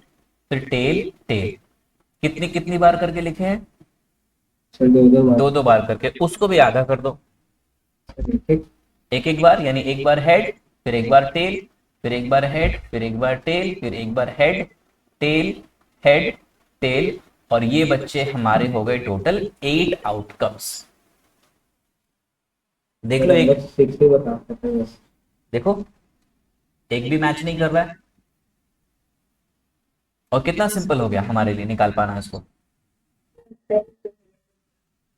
फिर टेल टेल। कितनी कितनी बार करके लिखे हैं?
सर 2 बार।
2 बार करके। उसको भी आधा कर दो,
ठीक।
एक एक बार, यानी एक बार हेड, फिर एक बार टेल, फिर एक बार हेड, फिर एक बार टेल, फिर एक बार हेड टेल हेड टेल। और ये बच्चे हमारे हो गए टोटल 8 आउटकम्स। देख लो, एक
6 ही बता सकते हैं बस।
देखो, एक भी मैच नहीं कर रहा है, और कितना सिंपल हो गया हमारे लिए निकाल पाना इसको।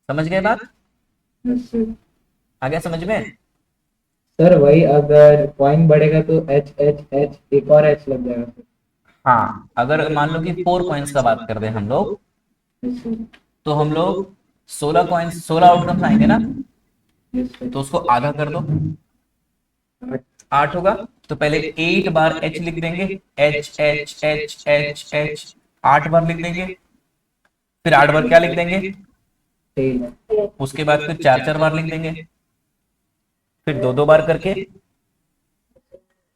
समझ गए बात?
Yes sir.
आ गया समझ में?
सर वही अगर पॉइंट बढ़ेगा तो एच एच एच एक और एच लग जाएगा सर।
हाँ, अगर मान लो कि 4 कॉइन्स का बात कर दे हम लोग,
यस सर।
तो हम लोग 16 कॉइन्स, 16 आउटकम्स आएंगे ना,
यस सर।
तो उसको आधा कर दो, 8 होगा। तो पहले 8 बार एच लिख देंगे, H H H H H, 8 बार लिख देंगे। फिर 8 बार क्या लिख देंगे?
टेल।
उसके बाद फिर 4 बार लिख देंगे, फिर 2 बार करके,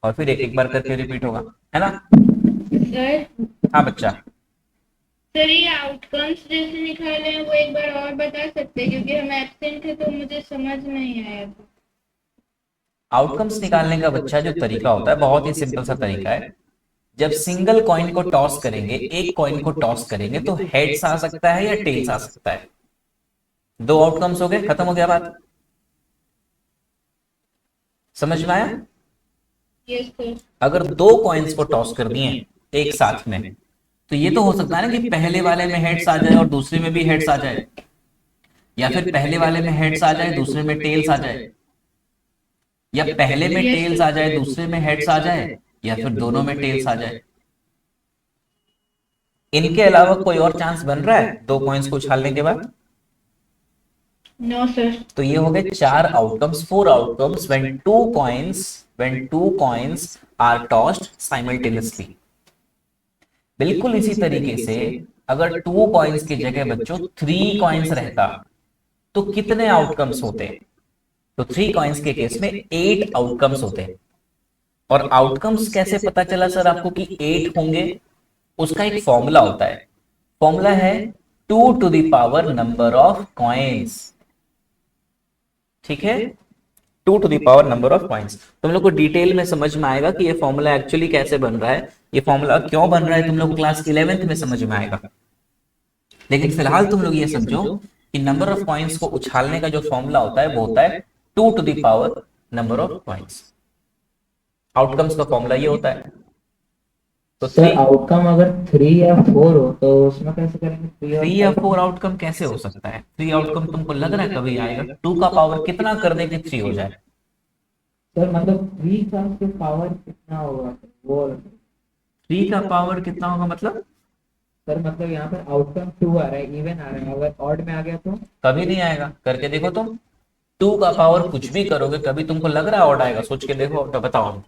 और फिर एक एक बार करके रिपीट होगा, है ना।
सर
हाँ बच्चा।
सर ये आउटकम्स जैसे निकाले हैं वो एक बार और बता सकते हैं, क्योंकि हम एब्सेंट थे तो मुझे समझ नहीं आया था।
आउटकम्स निकालने का बच्चा जो तरीका होता है, बहुत ही सिंपल सा तरीका है। जब सिंगल कॉइन को टॉस करेंगे, एक कॉइन को टॉस करेंगे, तो हेड्स आ सकता है या टेल्स आ सकता है। 2 आउटकम्स हो गए, खत्म हो गया बात। समझ में आया?
Yes sir.
अगर 2 कॉइन्स को टॉस कर दिए एक साथ में, तो ये तो हो सकता है ना कि पहले वाले में हेड्स आ जाए और दूसरे में भी हेड्स आ जाए, या फिर पहले वाले में हेड्स आ जाए दूसरे में टेल्स आ जाए, या पहले में
Yes,
टेल्स
sir.
आ जाए दूसरे में हेड्स आ जाए, या फिर दोनों में टेल्स आ जाए। इनके अलावा कोई और चांस बन रहा है 2 कॉइन्स को उछालने के बाद?
No sir.
तो ये हो गए 4 outcomes, 4 outcomes when two coins are tossed simultaneously. बिल्कुल इसी तरीके से अगर 2 कॉइन्स की जगह बच्चों 3 कॉइन्स रहता, तो कितने आउटकम्स होते? तो 3 कॉइन्स के केस में 8 आउटकम्स होते हैं। और आउटकम्स कैसे पता चला सर आपको कि 8 होंगे? उसका एक फॉर्मूला होता है, फॉर्मूला है 2 to the power number of coins. ठीक है, 2 to the power number of coins. तुम लोग को डिटेल में समझ में आएगा कि ये फॉर्मूला एक्चुअली कैसे बन रहा है, ये फॉर्मूला क्यों बन रहा है, तुम लोग को क्लास 11th में समझ में आएगा। लेकिन फिलहाल तुम लोग ये समझो कि नंबर ऑफ कॉइन्स को उछालने का जो फॉर्मूला होता है वो होता है 2 to the power number of coins. Outcomes का फॉर्मूला ये होता है। तो
सर आउटकम अगर 3 या 4 हो तो उसमें कैसे करेंगे? 3 और
3 या
5?
4 आउटकम कैसे हो सकता है? 3 आउटकम तुमको लग रहा है कभी आएगा? 2 का पावर कितना कर दे कि 3 हो जाए?
सर मतलब 3 का के पावर कितना होगा वो?
3 का पावर कितना होगा मतलब?
सर मतलब यहाँ पर आउटकम 2 आ रहा है, इवन आ रहा है, अगर ऑड में आ गया तो?
कभी नहीं आएगा, करके देखो तुम। 2 का पावर कुछ भी करोगे, कभी तुमको लग रहा है ऑड आएगा? सोच के देखो, तो बताओ।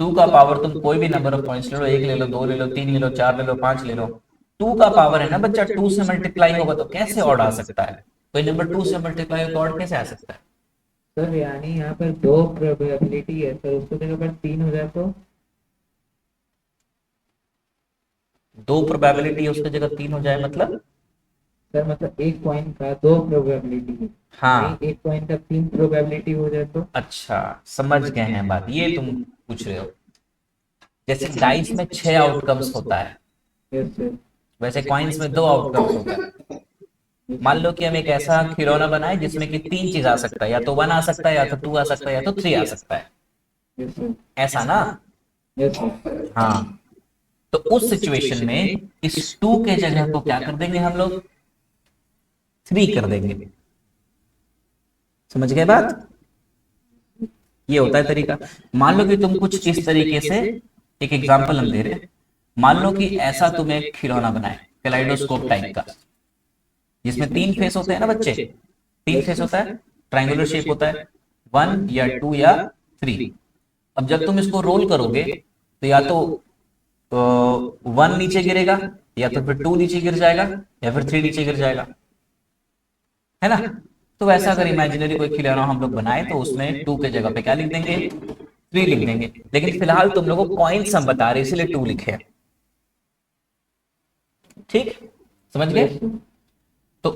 2 का पावर तुम कोई भी नंबर ऑफ पॉइंट्स ले लो, 1 ले लो, 2 ले लो, 3 ले लो, 4 ले लो, 5 ले लो, 2 का पावर है ना बच्चा, 2 से मल्टीप्लाई होगा तो कैसे ऑड आ सकता है? कोई नंबर 2 से मल्टीप्लाई होकर और कैसे आ सकता है?
सर यानी यहाँ पर दो प्रोबेबिलिटी है सर, उसको जगह पर 3 हो जाए तो?
दो प्रोबेबिलिटी उसकी जगह 3 हो जाए मतलब?
सर मतलब एक कॉइन का दो प्रोबेबिलिटी है,
हाँ,
नहीं एक कॉइन का 3 प्रोबेबिलिटी हो जाए तो?
अच्छा समझ गए हैं बात, ये तुम पूछ रहे हो। जैसे डाइस में 6 आउटकम्स होता है,
यस सर।
वैसे कॉइन्स में 2 आउटकम्स होता है। मान लो कि हम एक ऐसा खिलौना बनाए जिसमें कि 3 चीज आ सकता है, या तो 1 आ सकता है, या तो 2 आ सकता है, या तो 3 आ सकता है,
यस सर।
ऐसा ना?
Yes sir.
हाँ, तो उस सिचुएशन में इस 2 के जगह को क्या कर देंगे हम लोग? 3 कर देंगे। समझ गए बात? ये होता है तरीका। मान लो कि तुम कुछ इस तरीके से, एक एग्जांपल हम दे रहे हैं, मान लो कि ऐसा तुम एक खिलौना बनाए कैलाइडोस्कोप टाइप का, जिसमें 3 फेस होते हैं ना बच्चे, 3 फेस होता है, ट्रायंगुलर शेप होता है, 1 या 2 या 3। अब जब तुम इसको रोल करोगे तो या तो 1 नीचे गिरेगा, या तो फिर 2 नीचे गिर जाएगा, या फिर 3 नीचे गिर जाएगा, है ना? तो वैसा अगर इमेजिनरी कोई खिलौना हम लोग बनाए तो उसमें 2 के जगह पे क्या लिख देंगे? 3 लिख देंगे। लेकिन फिलहाल तुम लोगों को कॉइन्स हम बता रहे इसलिए 2 लिखे हैं। ठीक, समझ गए? तो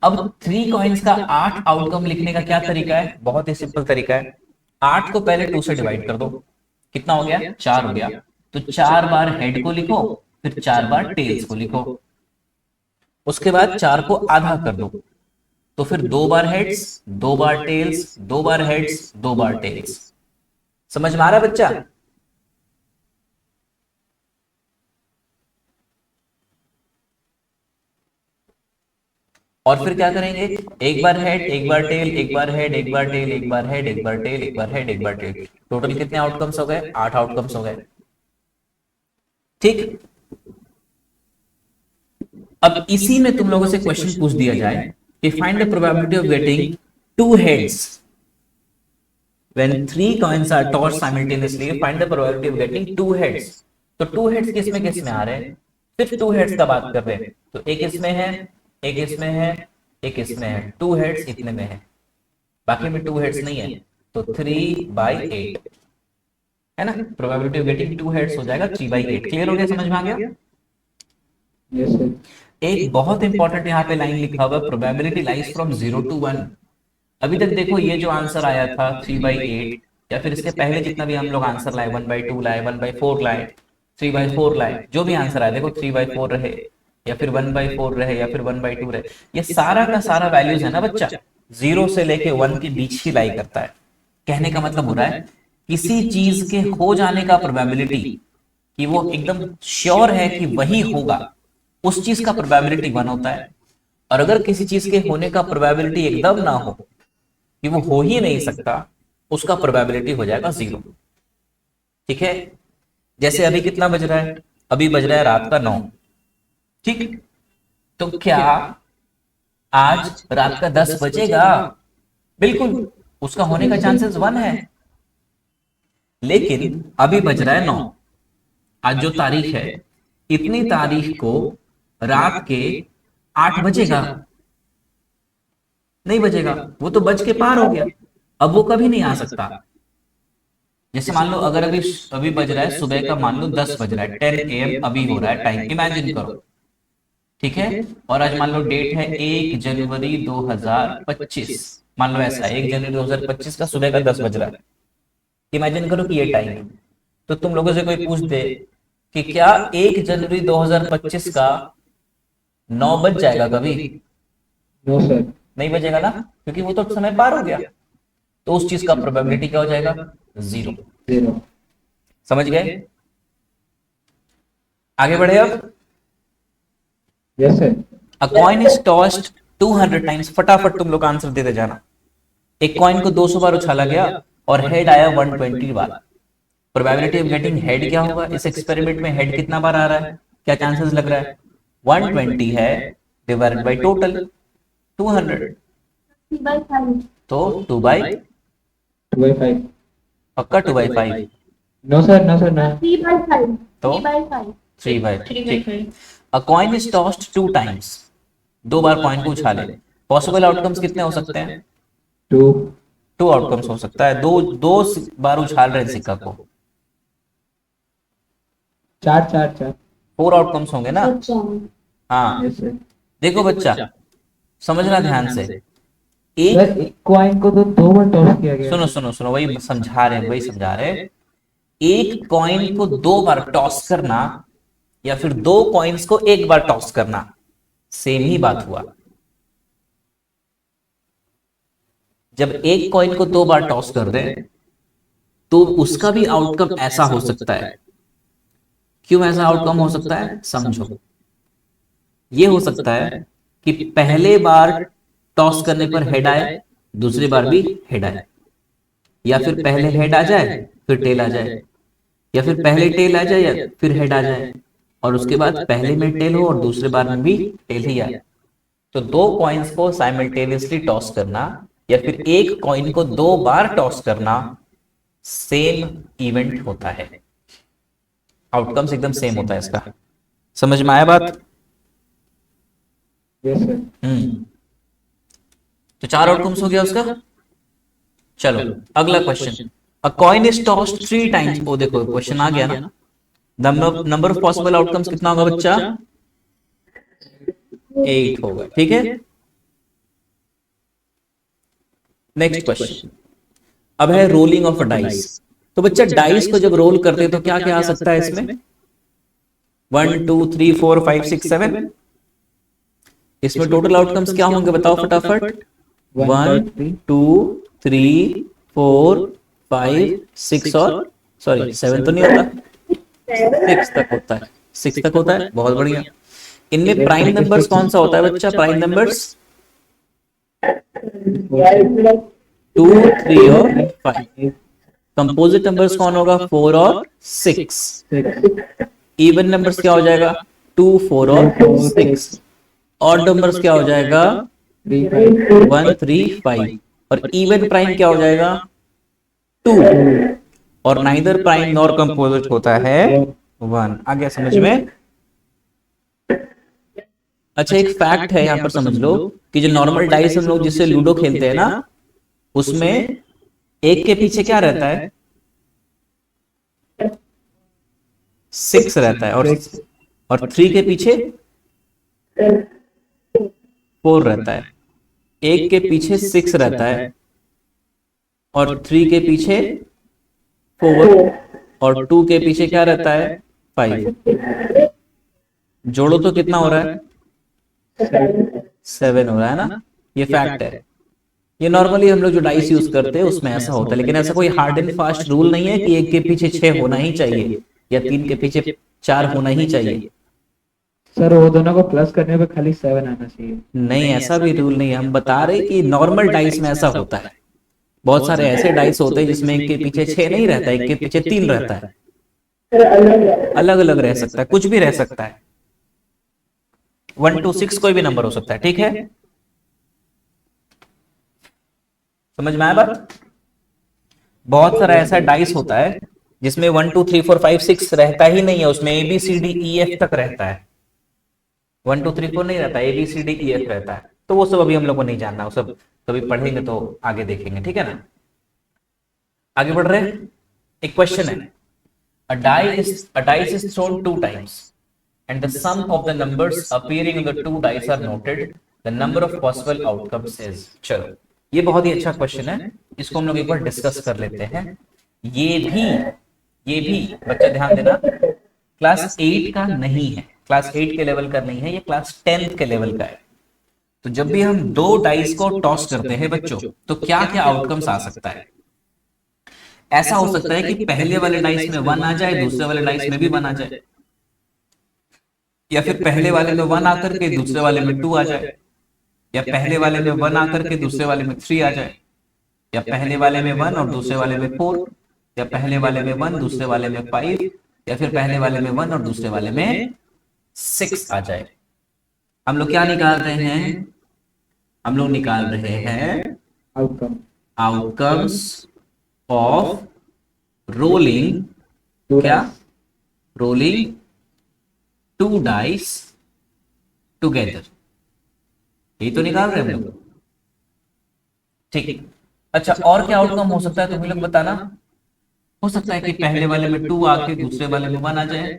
अब 3 कॉइन्स का 8 आउटकम लिखने का क्या तरीका है? बहुत ही सिंपल तरीका है। 8 को पहले 2 से डिवाइड कर दो, कितना हो गया? 4 हो गया। तो 4 बार हेड को लिखो, फिर 4 बार टेल्स को लिखो, उसके बाद 4 को आधा कर दो, तो फिर 2 बार हेड्स, 2 बार टेल्स, 2 बार हेड्स, 2 बार टेल्स। समझ में आ रहा है बच्चा? और फिर क्या करेंगे? एक बार हेड, एक बार टेल, एक बार हेड, एक बार टेल, एक बार हेड, एक बार टेल, एक बार हेड, एक बार टेल। टोटल कितने आउटकम्स हो गए? 8 आउटकम्स हो गए। ठीक, अब इसी में तुम लोगों से क्वेश्चन पूछ दिया जाए कि find the probability of getting 2 heads when 3 coins are tossed simultaneously, find the probability of getting 2 heads। तो 2 heads किस में आ रहे हैं? सिर्फ 2 heads का बात कर रहे हैं, तो एक इसमें है, एक इसमें है, एक इसमें है, 2 heads इतने में है, बाकी में 2 heads नहीं है, तो 3/8 है ना? प्रोबेबिलिटी ऑफ गेटिंग 2 heads हो जाएगा 3/8। क्लियर हो गया? समझ में आ गया?
Yes sir.
एक बहुत इंपॉर्टेंट यहाँ पे लाइन लिखा हुआ, प्रोबेबिलिटी लाइज फ्रॉम 0 to 1। अभी तक देखो ये जो आंसर आया था 3/8, या फिर इसके पहले जितना भी हम लोग आंसर लाए, 1/2 लाए, 1/4 लाए, 3/4 लाए, जो भी आंसर आया देखो 3/4 रहे, या फिर 1/4 रहे, या फिर 1/2 रहे, ये सारा का सारा वैल्यूज है ना बच्चा, 0 से लेके 1 के बीच ही लाई करता है। कहने का मतलब हो रहा है किसी चीज के हो जाने का प्रोबेबिलिटी, कि वो एकदम श्योर है कि वही होगा, उस चीज का प्रोबेबिलिटी 1 होता है। और अगर किसी चीज के होने का प्रोबेबिलिटी एकदम ना हो, कि वो हो ही नहीं सकता, उसका प्रोबेबिलिटी हो जाएगा 0। ठीक है? जैसे अभी कितना बज रहा है? अभी बज रहा है रात का 9। ठीक, तो क्या आज रात का 10 बजेगा? बिल्कुल, उसका होने का चांसेस 1 है। लेकिन अभी बज रहा है 9, आज जो तारीख है, इतनी तारीख को रात के 8 बजेगा? नहीं बजेगा, वो तो बज के पार हो गया, अब वो कभी नहीं आ सकता। जैसे मान लो अगर अभी अभी बज रहा है सुबह का, मान लो 10 बज रहा है, 10 AM अभी हो रहा है टाइम, इमेजिन करो। ठीक है? और आज मान लो डेट है 1 जनवरी 2025, मान लो ऐसा 1 जनवरी 2025 का सुबह का 10 बज रहा है। इमेजिन करो कि ये टाइम है, तो तुम लोगों से कोई पूछ दे कि क्या 1 जनवरी 2025 का 9 बज जाएगा कभी?
No sir.
नहीं बजेगा ना, क्योंकि वो तो समय पार हो गया। तो उस चीज का प्रोबेबिलिटी क्या हो जाएगा? 0।
0।
समझ गए? आगे बढ़े अब।
Yes sir.
A coin is tossed 200 times. फटाफट तुम लोग आंसर देते जाना। एक कॉइन को 200 बार उछाला गया और हेड आया 120 बार। प्रोबेबिलिटी ऑफ गेटिंग हेड क्या होगा? इस एक्सपेरिमेंट में हेड कितना बार आ रहा है? क्या चांसेस लग रहा है? 120 है डिवाइडेड बाय टोटल 200, तो 2/5।
2/5।
पक्का 2/5?
No sir, no sir, no.
3/5।
तो 3/5। A coin is tossed 2 times. 2 बार कॉइन को उछाले। पॉसिबल आउटकम्स कितने हो सकते हैं?
2
2 आउटकम्स हो सकता है। दो दो बार उछाल रहे हैं सिक्का को,
4 4 4।
4 आउटकम्स होंगे ना। हाँ,
यस सर।
देखो बच्चा, समझना ध्यान से। एक,
सर एक कॉइन को तो 2 बार टॉस किया गया
सुनो
है।
सुनो सुनो, वही समझा रहे हैं, वही समझा रहे हैं। एक कॉइन को 2 बार टॉस करना या फिर 2 कॉइन्स को 1 बार टॉस करना, सेम ही बात हुआ। जब एक कॉइन को 2 बार टॉस कर दें तो उसका भी आउटकम ऐसा हो सकता है। क्यों ऐसा आउटकम हो सकता है, समझो। ये हो सकता है कि पहले बार टॉस करने पर हेड आए, दूसरी बार भी हेड आए, या फिर पहले हेड आ जाए फिर टेल आ जाए, या फिर पहले टेल आ जाए या फिर हेड आ जाए, और उसके बाद पहले में टेल हो और दूसरे बार में भी टेल ही आए। तो 2 कॉइन्स को साइमल्टेनियसली टॉस करना या फिर एक कॉइन को 2 बार टॉस करना सेम इवेंट होता है, आउटकम्स एकदम सेम होता है इसका। समझ में आया बात?
Yes sir.
तो 4 आउटकम्स हो गया उसका। चलो अगला question. A coin is tossed 3 times. वो देखो क्वेश्चन आ गया ना। नंबर ऑफ पॉसिबल आउटकम्स कितना होगा बच्चा? 8 होगा, ठीक है। नेक्स्ट क्वेश्चन, अब है रोलिंग ऑफ अ डाइस। तो बच्चा डाइस को जब रोल करते हैं तो क्या क्या आ सकता है इसमें? 1 2 3 4 5 6 7। इसमें टोटल आउटकम्स क्या होंगे बताओ फटाफट? 1 2 3 4 5 6 और सॉरी 7 तो नहीं होता, 6 तक होता है। 6 तक होता है, बहुत बढ़िया। इनमें प्राइम नंबर्स कौन सा होता है बच्चा? प्राइम नंबर्स 2 3 और 5। कंपोजिट नंबर्स कौन होगा? 4 और 6। इवन नंबर्स क्या हो जाएगा? 2 4 और 6। ऑड नंबर्स क्या हो जाएगा? 1 3 5। और इवन प्राइम क्या हो जाएगा? 2। और नाइदर प्राइम नॉर कंपोजिट होता है 1। आ गया समझ में? अच्छा, एक फैक्ट है यहां पर समझ लो कि जो नॉर्मल डाइस हम लोग जिससे लूडो खेलते हैं ना, उसमें एक के पीछे क्या रहता है? 6 रहता है, और 3 के पीछे 4 रहता है। एक के पीछे 6 रहता है और 3 के पीछे 4 और 2 के पीछे क्या रहता है? 5। जोड़ो तो कितना हो रहा है? 7 हो रहा है ना। ये फैक्ट है। ये नॉर्मली हम लोग जो डाइस यूज करते हैं उसमें ऐसा होता है, लेकिन ऐसा कोई हार्ड एंड फास्ट रूल नहीं है कि एक के पीछे 6 होना ही चाहिए या 3 के पीछे 4 होना ही चाहिए।
सर वो दोनों को प्लस करने पे खाली 7 आना चाहिए।
नहीं, ऐसा भी रूल नहीं है। हम बता रहे कि नॉर्मल डाइस में ऐसा होता है। बहुत सारे ऐसे डाइस होते हैं जिसमें एक के पीछे 6 नहीं रहता, एक के पीछे 3 रहता है। अलग अलग रह सकता है, कुछ भी रह सकता है। 1 2 6 कोई भी नंबर हो सकता है, ठीक है। समझ में आया बात? बहुत सारा ऐसा डाइस होता है जिसमें 1 2 3 4 5 6 रहता ही नहीं है, उसमें ABCDEF तक रहता है। 1 2 3 4 नहीं रहता, ABCDEF रहता है। तो वो सब अभी हम लोग को नहीं जानना, वो सब कभी पढ़ेंगे तो आगे देखेंगे, ठीक है ना। आगे बढ़ रहे हैं। एक क्वेश्चन है, a dice is thrown 2 times and the sum of the numbers appearing on the 2 dice are noted. The number of possible outcomes is। चलो, ये बहुत ही अच्छा क्वेश्चन है, इसको हम लोग एक बार डिस्कस कर लेते हैं। ये भी बच्चा ध्यान देना, क्लास 8 का नहीं है, क्लास 8 के लेवल का नहीं है, ये क्लास 10th के लेवल का है। तो जब भी हम 2 डाइस को टॉस करते हैं बच्चों, तो क्या क्या आउटकम्स आ सकता है? ऐसा हो सकता है कि पहले वाले डाइस में 1 आ जाए, दूसरे वाले डाइस में भी 1 आ जाए, या फिर पहले वाले में 1 आकर के दूसरे वाले में 2 आ जाए, या पहले वाले में 1 आकर के दूसरे वाले में 3 आ जाए, या पहले वाले में 1 और दूसरे वाले में 4, या पहले वाले में 1 दूसरे वाले में 5, या फिर पहले वाले में 1 और दूसरे वाले में 6 आ जाए। हम लोग क्या निकाल रहे हैं? हम लोग निकाल रहे हैं आउटकम्स ऑफ रोलिंग, क्या? Rolling 2 dice together. यही तो निकाल रहे हैं हम लोग। ठीक। अच्छा, और क्या आउटकम हो सकता है तुम लोग बताना। हो सकता है कि पहले वाले में 2 आके दूसरे वाले में 1 आ जाए।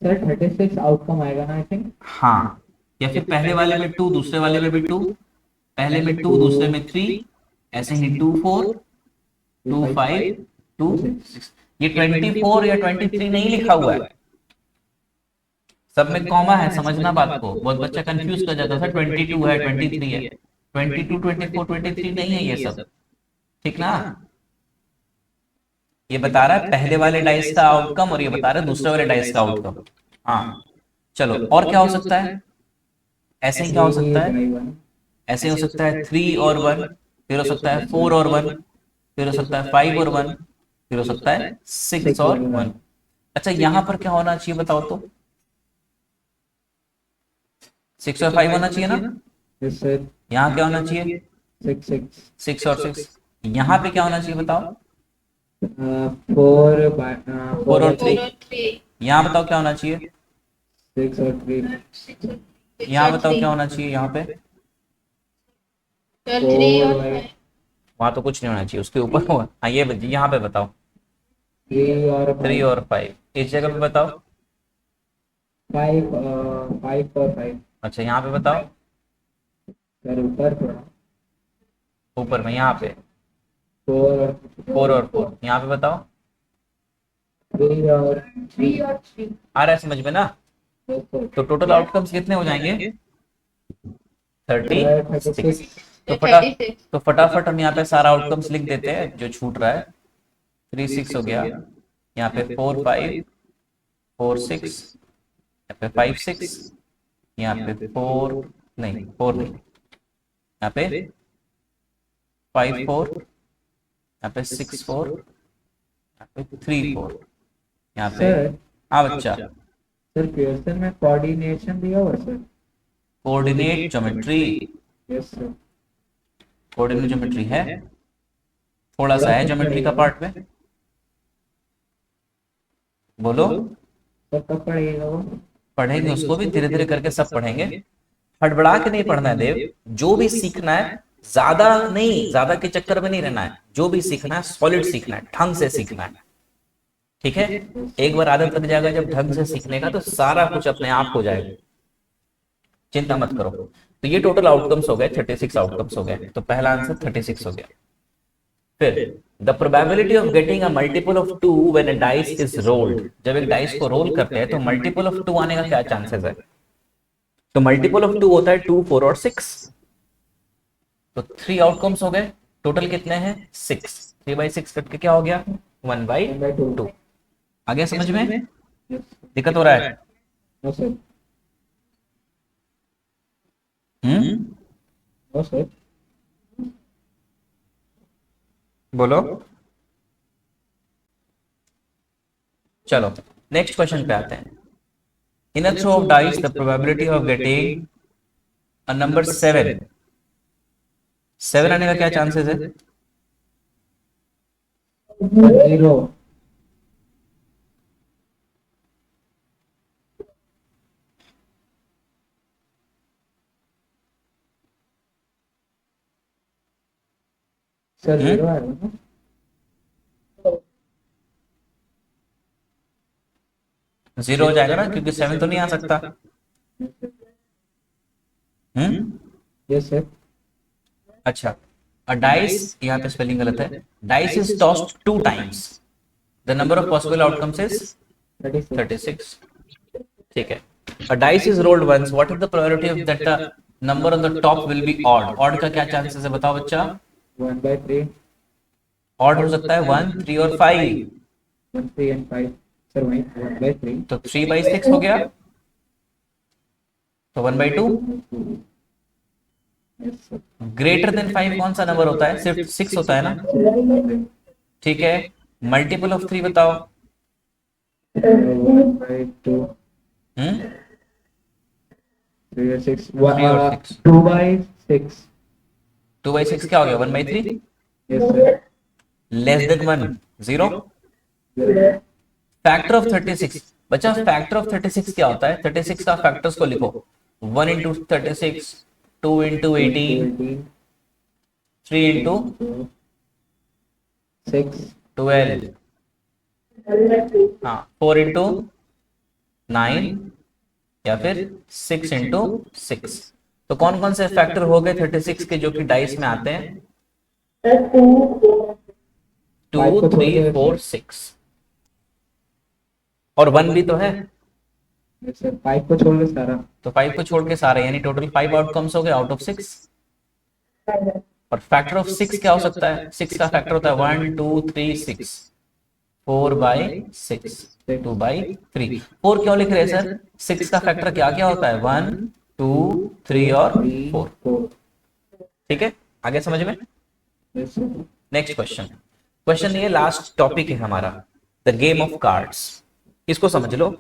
सर 36 आउटकम आएगा ना आई थिंक।
हाँ, या फिर पहले वाले में 2 दूसरे वाले में भी 2, पहले में 2 दूसरे में 3, ऐसे ही 2 4 2 5 2 6। ये 24 या 23 नहीं लिखा हुआ है, सब में कॉमा है, समझना बात को, बहुत बच्चा कंफ्यूज कर जाता था 22 है 23 है, 22 24 23 नहीं है ये सब, ठीक ना। ये बता रहा है पहले वाले डाइस का आउटकम और ये बता रहा है दूसरे वाले डाइस का आउटकम। हाँ चलो, और क्या हो सकता है। ऐसे ही क्या हो सकता है, ऐसे हो सकता है 3 और 1, फिर हो सकता है 4 और 1, फिर हो सकता है 5 और 1, फिर हो सकता है 6 और 1। अच्छा, यहां पर क्या होना चाहिए बताओ तो। 6 और 5 होना चाहिए ना।
Yes sir.
यहाँ क्या होना चाहिए,
6
6 और 6। यहाँ पे क्या होना चाहिए बताओ,
4
4 और
4
3।
और 3,
यहाँ बताओ क्या होना चाहिए,
6 और 3
यहाँ बताओ क्या होना चाहिए यहाँ पे।
सर 3 और 5,
वहां तो कुछ नहीं होना चाहिए, उसके ऊपर होगा। हाँ ये यहाँ पे बताओ
3 और
3
5
और 5, इस जगह पे बताओ।
5 5 और 5
अच्छा यहाँ पे बताओ,
सर ऊपर थोड़ा
ऊपर में यहाँ पे
4 और
4 और 4, यहाँ पे बताओ।
3 और
3 और 3,
आ रहा है समझ में ना। तो टोटल आउटकम्स कितने हो जाएंगे, 36। तो फटाफट हम यहाँ पे सारा आउटकम्स लिख देते हैं जो छूट रहा है। 3 6 हो गया, यहाँ पे 4 5 4 6, यहाँ पे 5 6, यहाँ पे 4 नहीं 4 नहीं, यहाँ पे 5 4, यहाँ पे 6 4, यहाँ पे 3 4, यहाँ पे।
सर
हाँ बच्चा,
सर क्वेश्चन में कोऑर्डिनेशन दिया हुआ है sir.
Coordinate geometry,
yes sir.
Coordinate geometry है, थोड़ा सा है ज्योमेट्री का पार्ट में। बोलो,
सर कब पढ़ेगा वो।
पढ़ेंगे उसको भी धीरे धीरे करके, सब पढ़ेंगे। हड़बड़ा के नहीं पढ़ना है देव, जो भी सीखना है ज्यादा नहीं, ज्यादा के चक्कर में नहीं रहना है, जो भी सीखना है सॉलिड सीखना है, ढंग से सीखना है, ठीक है। एक बार आदत लग जाएगा जब ढंग से सीखने का तो सारा कुछ अपने आप हो जाएगा, चिंता मत करो। तो ये टोटल आउटकम्स हो गए, 36 आउटकम्स हो गए, तो पहला आंसर 36 हो गया। फिर the probability of getting a multiple of 2 when a dice is rolled, जब एक डाइस को रोल करते हैं तो मल्टीपल ऑफ 2 आने का क्या चांसेस है। तो मल्टीपल ऑफ 2 होता है 2 4 और 6। तो 3 आउटकम्स हो गए, टोटल कितने हैं 6, 3/6 कट के क्या हो गया 1/2। आ गया समझ में, दिक्कत हो रहा है।
No sir.
Hmm,
no sir.
बोलो। चलो नेक्स्ट क्वेश्चन पे आते हैं। In a throw of dice the probability of getting a number 7, 7 आने का क्या चांसेस है।
0 सर 0 आएगा ना।
जीरो हो जाएगा ना, क्योंकि 7 तो नहीं आ सकता। Hmm,
yes sir.
अच्छा। अ डाइस, यहाँ पे स्पेलिंग गलत है, dice is tossed 2 times, the number of possible outcomes is 36, ठीक है। A dice is rolled once, what is the probability of that the number on the top will be odd, odd का क्या chances है बताओ बच्चा।
1/3
odd हो सकता है 1 3 और 5,
1 3 and 5 सर वही 1/3
तो 3/6 हो गया, तो 1/2।
Yes sir.
ग्रेटर देन 5 कौन सा नंबर होता है, सिर्फ 6 होता है ना, ठीक है। मल्टीपल ऑफ 3 बताओ।
1/2
हम्म,
3 और 6
3 और 6,
2/6
2/6 क्या हो गया 1/3,
yes sir.
Less than 1 0। Factor of 36, बच्चा फैक्टर ऑफ 36 क्या होता है, 36 का फैक्टर्स को लिखो, 1 into 36, 2 into 18, 3 इंटू
6
12, हाँ 4 इंटू 9 या फिर 6 इंटू 6। तो कौन कौन से फैक्टर हो गए 36 के जो कि डाइस में आते हैं? 2
5 को छोड़
3
के
4 6 और 1 भी तो है,
सर 5 को छोड़ के सारा।
तो 5 को छोड़ के सारे, यानी टोटल 5 आउटकम्स हो गए आउट ऑफ 6। और फैक्टर ऑफ 6 क्या हो सकता है? 6 का फैक्टर होता है 1 2 3 6, 4/6, 2/3। 4 क्यों लिख रहे हैं सर? 6 का फैक्टर क्या क्या होता है? 1 2 3 और 4।
4।
ठीक है, आगे समझ में?
Yes sir.
Next question, question ये लास्ट टॉपिक है हमारा, द गेम ऑफ कार्ड्स। इसको समझ लो,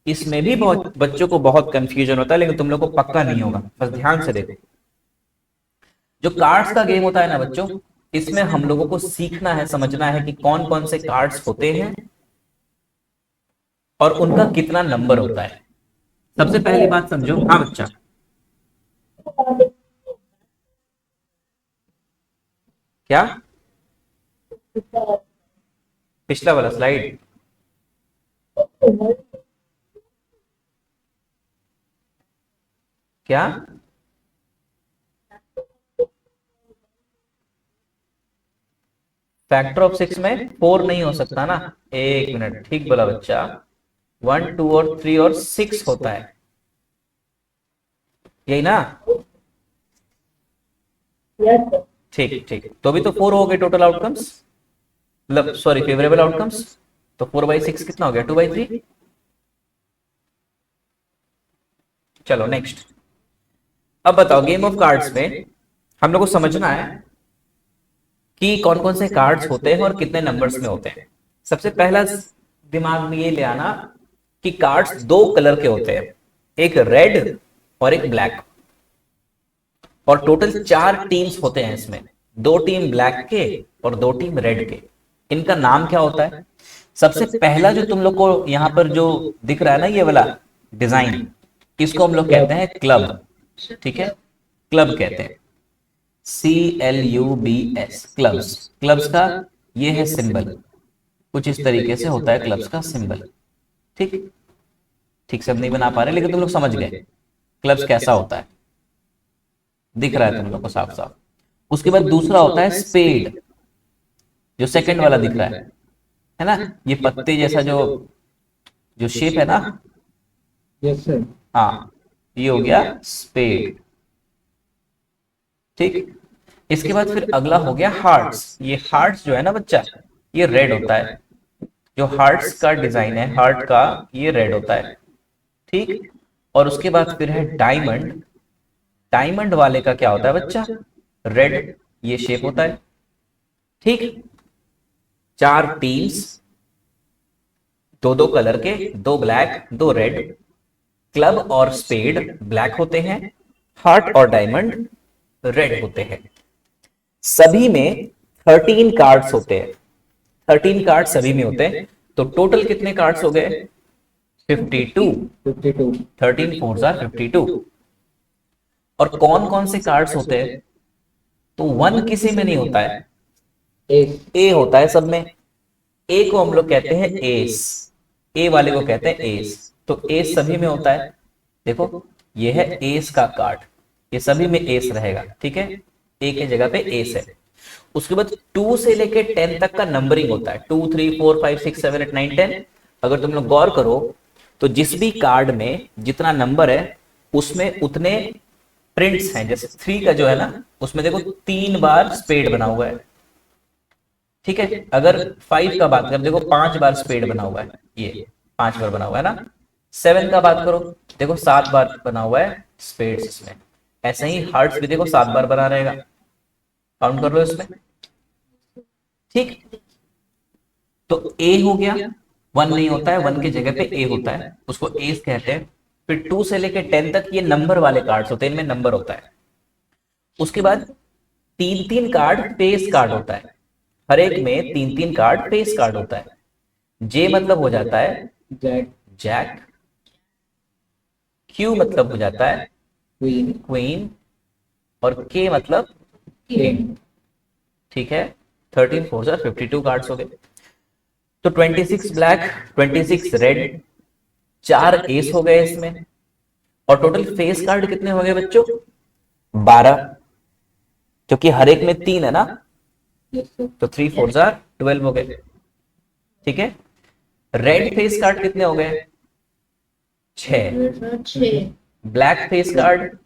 इसमें भी बहुत बच्चों को बहुत कंफ्यूजन होता है, लेकिन तुम लोग को पक्का नहीं होगा, बस ध्यान से देखो। जो कार्ड्स का गेम होता है ना बच्चों, इसमें हम लोगों को सीखना है, समझना है कि कौन कौन से कार्ड्स होते हैं और उनका कितना नंबर होता है। सबसे पहली बात समझो, हाँ बच्चा, क्या? पिछला वाला स्लाइड, क्या? फैक्टर ऑफ 6 में 4 नहीं हो सकता ना। एक मिनट, ठीक बोला बच्चा, 1 2 और 3 और 6 होता है, यही ना? ठीक ठीक, तो भी तो 4 हो गए टोटल आउटकम्स, मतलब सॉरी फेवरेबल आउटकम्स। तो 4/6 कितना हो गया? 2/3। चलो नेक्स्ट, अब बताओ गेम ऑफ कार्ड्स में हम लोग को समझना है कि कौन कौन से कार्ड्स होते हैं और कितने नंबर्स में होते हैं। सबसे पहला दिमाग में ये ले आना कि कार्ड्स दो कलर के होते हैं, एक रेड और एक ब्लैक, और टोटल 4 टीम्स होते हैं इसमें, 2 टीम ब्लैक के और 2 टीम रेड के। इनका नाम क्या होता है? सबसे पहला जो तुम लोग को यहां पर जो दिख रहा है ना, ये वाला डिजाइन, इसको हम लोग कहते हैं क्लब। ठीक है, क्लब कहते हैं, CLUBS, क्लब्स। क्लब्स का ये है सिंबल, कुछ इस तरीके से होता है क्लब्स का सिंबल। ठीक, ठीक से अब नहीं बना पा रहे, लेकिन तुम लोग समझ गए क्लब्स कैसा होता है, दिख रहा है तुम लोग को साफ साफ। उसके बाद दूसरा होता है स्पेड, जो सेकंड वाला दिख रहा है ना, ये पत्ते जैसा जो जो शेप है ना,
यस सर।
हाँ, ये हो गया स्पेड। ठीक, इसके बाद फिर अगला हो गया हार्ट्स। ये हार्ट्स जो है ना बच्चा, ये रेड होता है, जो हार्ट्स का डिजाइन है हार्ट का, ये रेड होता है। ठीक, और उसके बाद फिर है डायमंड। डायमंड वाले का क्या होता है बच्चा? रेड, ये शेप होता है। ठीक, 4 टीम्स, दो दो कलर के, 2 ब्लैक 2 रेड। क्लब और स्पेड ब्लैक होते हैं, हार्ट और डायमंड रेड होते हैं। सभी में 13 कार्ड्स होते हैं, 13 कार्ड सभी में होते हैं। तो टोटल कितने कार्ड्स हो गए? 52।
52।
13 4 जार 52। और कौन कौन से कार्ड्स होते हैं? तो 1 किसी में नहीं होता है,
एस।
ए होता है सब में। ए को हम लोग कहते हैं एस, ए वाले को कहते हैं एस। तो एस सभी में होता है, देखो ये है एस का कार्ड, ये सभी में एस रहेगा। ठीक है, ए के जगह पे एस है। उसके बाद 2 से लेके 10 तक का नंबरिंग होता है, 2 3 4 5 6 7 8 9 10। अगर तुम लोग गौर करो तो जिस भी कार्ड में जितना नंबर है उसमें उतने प्रिंट्स हैं। जैसे 3 का जो है ना, उसमें देखो 3 बार स्पेड बना हुआ है। ठीक है, अगर 5 का बात करें, देखो 5 बार स्पेड बना हुआ है, ये 5 बार बना हुआ है ना। 7 का बात करो, देखो 7 बार बना हुआ है स्पेड्स इसमें। ऐसे ही हार्ट्स भी देखो 7 बार बना रहेगा, काउंट कर लो इसमें। ठीक, तो ए हो गया, 1 नहीं होता है, 1 की जगह पे ए होता है, उसको एस कहते हैं। फिर 2 से लेके 10 तक ये नंबर वाले कार्ड्स होते हैं, इनमें नंबर होता है। उसके बाद 3 कार्ड पेस कार्ड होता है, हर एक में 3 कार्ड पेस कार्ड होता है। जे मतलब हो जाता है
जैक।
जैक, क्यू मतलब हो जाता है
क्वीन।
क्वीन, और के मतलब
किंग।
ठीक है, 13 4 जार 52 कार्ड्स हो गए। तो 26 ब्लैक, 26 रेड, 4 एस हो गए इसमें, और टोटल फेस कार्ड कितने हो गए बच्चों? 12, क्योंकि हर एक में 3 है ना, तो 3 4 जार 12 हो गए। ठीक है, रेड फेस कार्ड कितने हो गए? 6।
6।
Black face card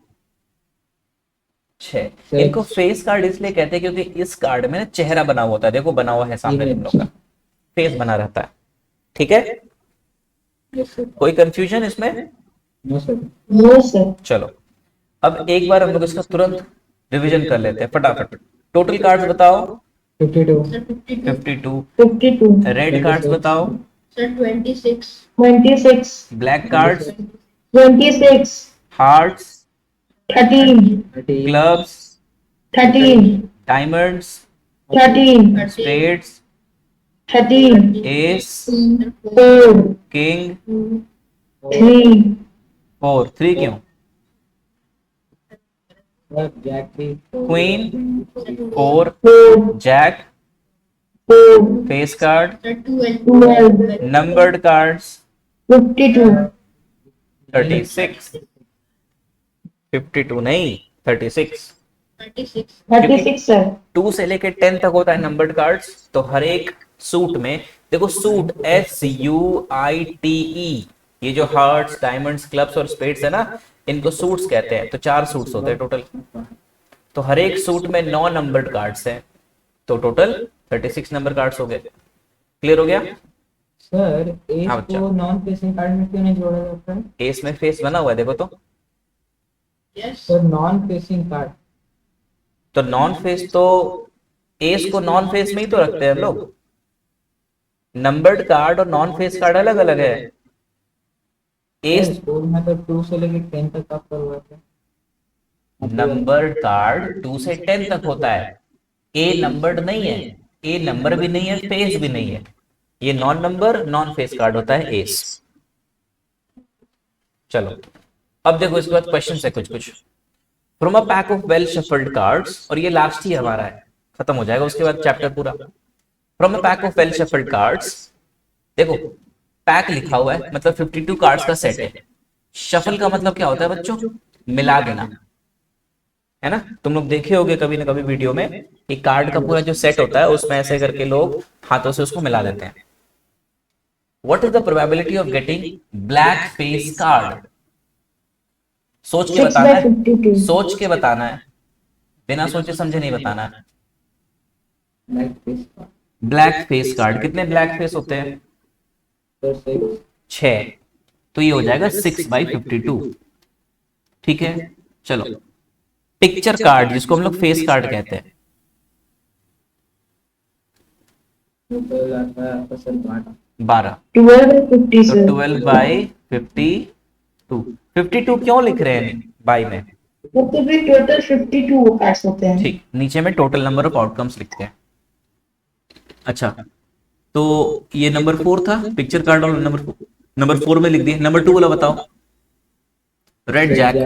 6। इनको फेस कार्ड इसलिए कहते हैं क्योंकि इस कार्ड में ना चेहरा बना हुआ होता है, देखो बना हुआ है सामने तुम लोग का, फेस बना रहता है। ठीक है, कोई कंफ्यूजन इसमें?
No sir.
No sir.
चलो अब एक बार हम लोग इसका तुरंत रिवीजन कर लेते हैं फटाफट। टोटल कार्ड्स बताओ?
52।
52।
52।
रेड कार्ड्स बताओ?
Sir 26। 26।
Black cards?
26।
Hearts?
13।
30।
Clubs?
13।
Diamonds?
13।
Spades?
13।
Ace?
4।
King?
3।
4। 3 क्यों?
जैक भी।
Queen? 4।
4।
Jack?
4।
Face card?
12।
Numbered cards?
52।
36। 52 नहीं, 36।
36 सर।
2 से लेके 10 तक होता है नंबर्ड कार्ड्स। तो हर एक सूट में देखो, सूट SUITE, ये जो हार्ट्स, डायमंड्स, क्लब्स और स्पेड्स है ना, इनको सूट्स कहते हैं। तो 4 सूट्स होते हैं टोटल। तो हर एक सूट में 9 नंबर्ड कार्ड्स हैं, तो टोटल 36 नंबर कार्ड्स हो गए। क्लियर हो गया?
सर एस
हाँ बच्चा।
को नॉन फेसिंग कार्ड में क्यों नहीं जोड़ा जाता है?
एस में फेस बना हुआ है, देखो तो।
Sir non facing card.
तो नॉन फेस तो एस को नॉन फेस में ही तो रखते हैं हम लोग। नंबर्ड कार्ड और नॉन फेस कार्ड अलग अलग है। एस
स्कूल में तो 2 से लेकर 10 तक आप करवाते हैं।
नंबर्ड कार्ड 2 से 10 तक होता है। ए नंबर्ड नहीं है, ए नंबर भी नहीं है, फेस भी नहीं है। ये non number non face card होता है एस। चलो अब देखो, इसके बाद क्वेश्चन है कुछ कुछ। From a pack of well shuffled cards, और ये लास्ट ही हमारा है, खत्म हो जाएगा उसके बाद चैप्टर पूरा। From a pack of well shuffled cards, देखो पैक लिखा हुआ है मतलब 52 कार्ड्स का सेट है। शफल का मतलब क्या होता है बच्चों? मिला देना, है ना। तुम लोग देखे होगे कभी ना कभी वीडियो में, एक कार्ड का पूरा जो सेट होता है उसमें ऐसे करके लोग हाथों से उसको मिला देते हैं। What is the probability of getting black face card? सोच के
6
बताना
by
है,
52।
सोच के बताना है, बिना सोचे समझे नहीं बताना है।
Black face card.
Black face card, कितने ब्लैक फेस होते हैं?
सर 6।
6। तो ये हो जाएगा 6/52। ठीक है, चलो पिक्चर कार्ड, जिसको हम लोग फेस कार्ड कहते हैं।
तो आता है आपका सर 12।
12।
12 by 50
तो
सर।
12/52। 52 क्यों लिख रहे हैं बाई में?
मतलब भी टोटल 52 कार्ड्स होते हैं।
ठीक, नीचे में टोटल नंबर ऑफ आउटकम्स लिखते हैं। अच्छा, तो ये नंबर 4 था पिक्चर कार्ड, और नंबर 4 में लिख दिए। नंबर 2 वाला बताओ। Red jack.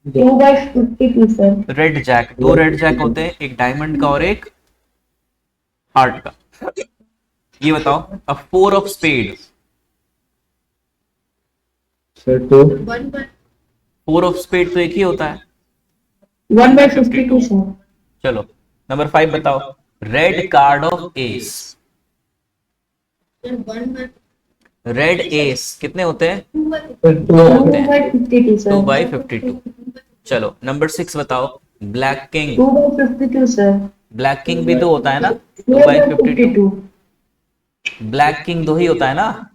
2 by 52 sir.
Red jack, 2 red jack होते हैं, एक डायमंड का और एक हार्ट का। ये बताओ, a 4 of spade.
Sir 2।
4 of spade तो एक ही होता है।
1 by 52 सर।
चलो नंबर 5 बताओ। Red card of S. Red S कितने होते हैं?
सर 2
होते
2
हैं,
by 52 सर।
2/52। चलो नंबर 6 बताओ। Black king.
2 by 52 sir.
Black king भी तो होता है ना,
2 by
2/52।
52।
ब्लैक किंग 2 ही होता है ना,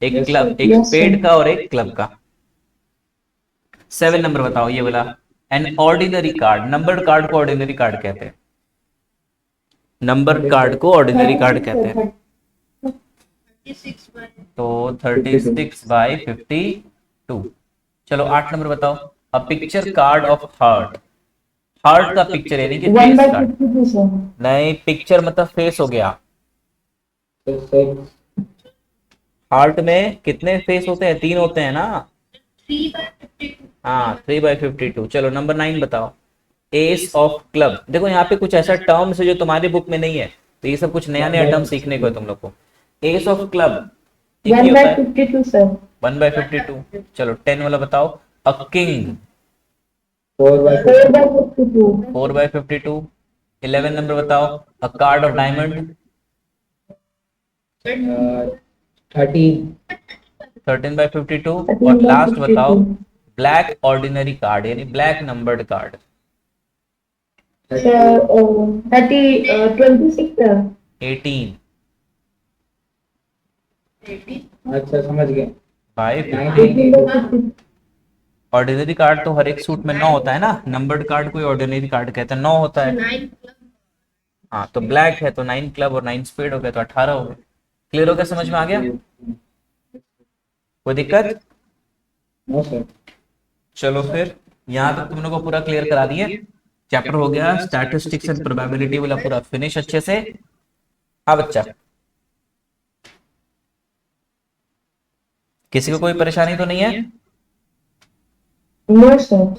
एक
Yes,
क्लब,
sir.
एक
Yes,
स्पेड
sir.
का और एक क्लब का। 7 नंबर बताओ, ये वाला। An ordinary card, numbered card को ऑर्डिनरी कार्ड कहते हैं। नंबर कार्ड को ऑर्डिनरी कार्ड कहते हैं। तो 36/52। चलो 8 नंबर बताओ। A picture card of heart. Heart का पिक्चर यानी कि
1
फेस
by
कार्ड।
52 सर।
नहीं, पिक्चर मतलब फेस हो गया।
सर
हार्ट में कितने फेस होते हैं? 3 होते हैं ना।
3 by 52।
हाँ, 3/52। चलो नंबर 9 बताओ। S of club. देखो यहाँ पे कुछ ऐसा टर्म्स है जो तुम्हारी बुक में नहीं है, तो ये सब कुछ नया नया टर्म सीखने को है तुम लोग को। एस ऑफ क्लब ये क्या होता है?
1/52 सर।
1/52। चलो 10 वाला बताओ। A king
4/52
4/52
4/52। 11 नंबर बताओ। अ कार्ड ऑफ डायमंड
13
13/52। और लास्ट बताओ ब्लैक ऑर्डिनरी कार्ड यानी black numbered card.
Sir 26 sir.
18
अच्छा समझ गया।
बाय 50।
19
ऑर्डिनरी कार्ड तो हर एक सूट में 9 होता है ना, नंबर्ड कार्ड कोई ऑर्डिनरी कार्ड कहते हैं 9 होता है। हाँ तो ब्लैक है तो 9 क्लब और 9 स्पेड हो गया तो 18 हो गया। क्लियर हो गया? समझ में आ गया? कोई दिक्कत?
No sir.
चलो फिर यहाँ तक तुम लोगों को पूरा क्लियर करा दिए। चैप्टर हो गया स्टैटिस्टिक्स एंड प्रोबेबिलिटी वाला पूरा फिनिश अच्छे से। हाँ बच्चा, किसी को कोई परेशानी तो नहीं है?
No sir.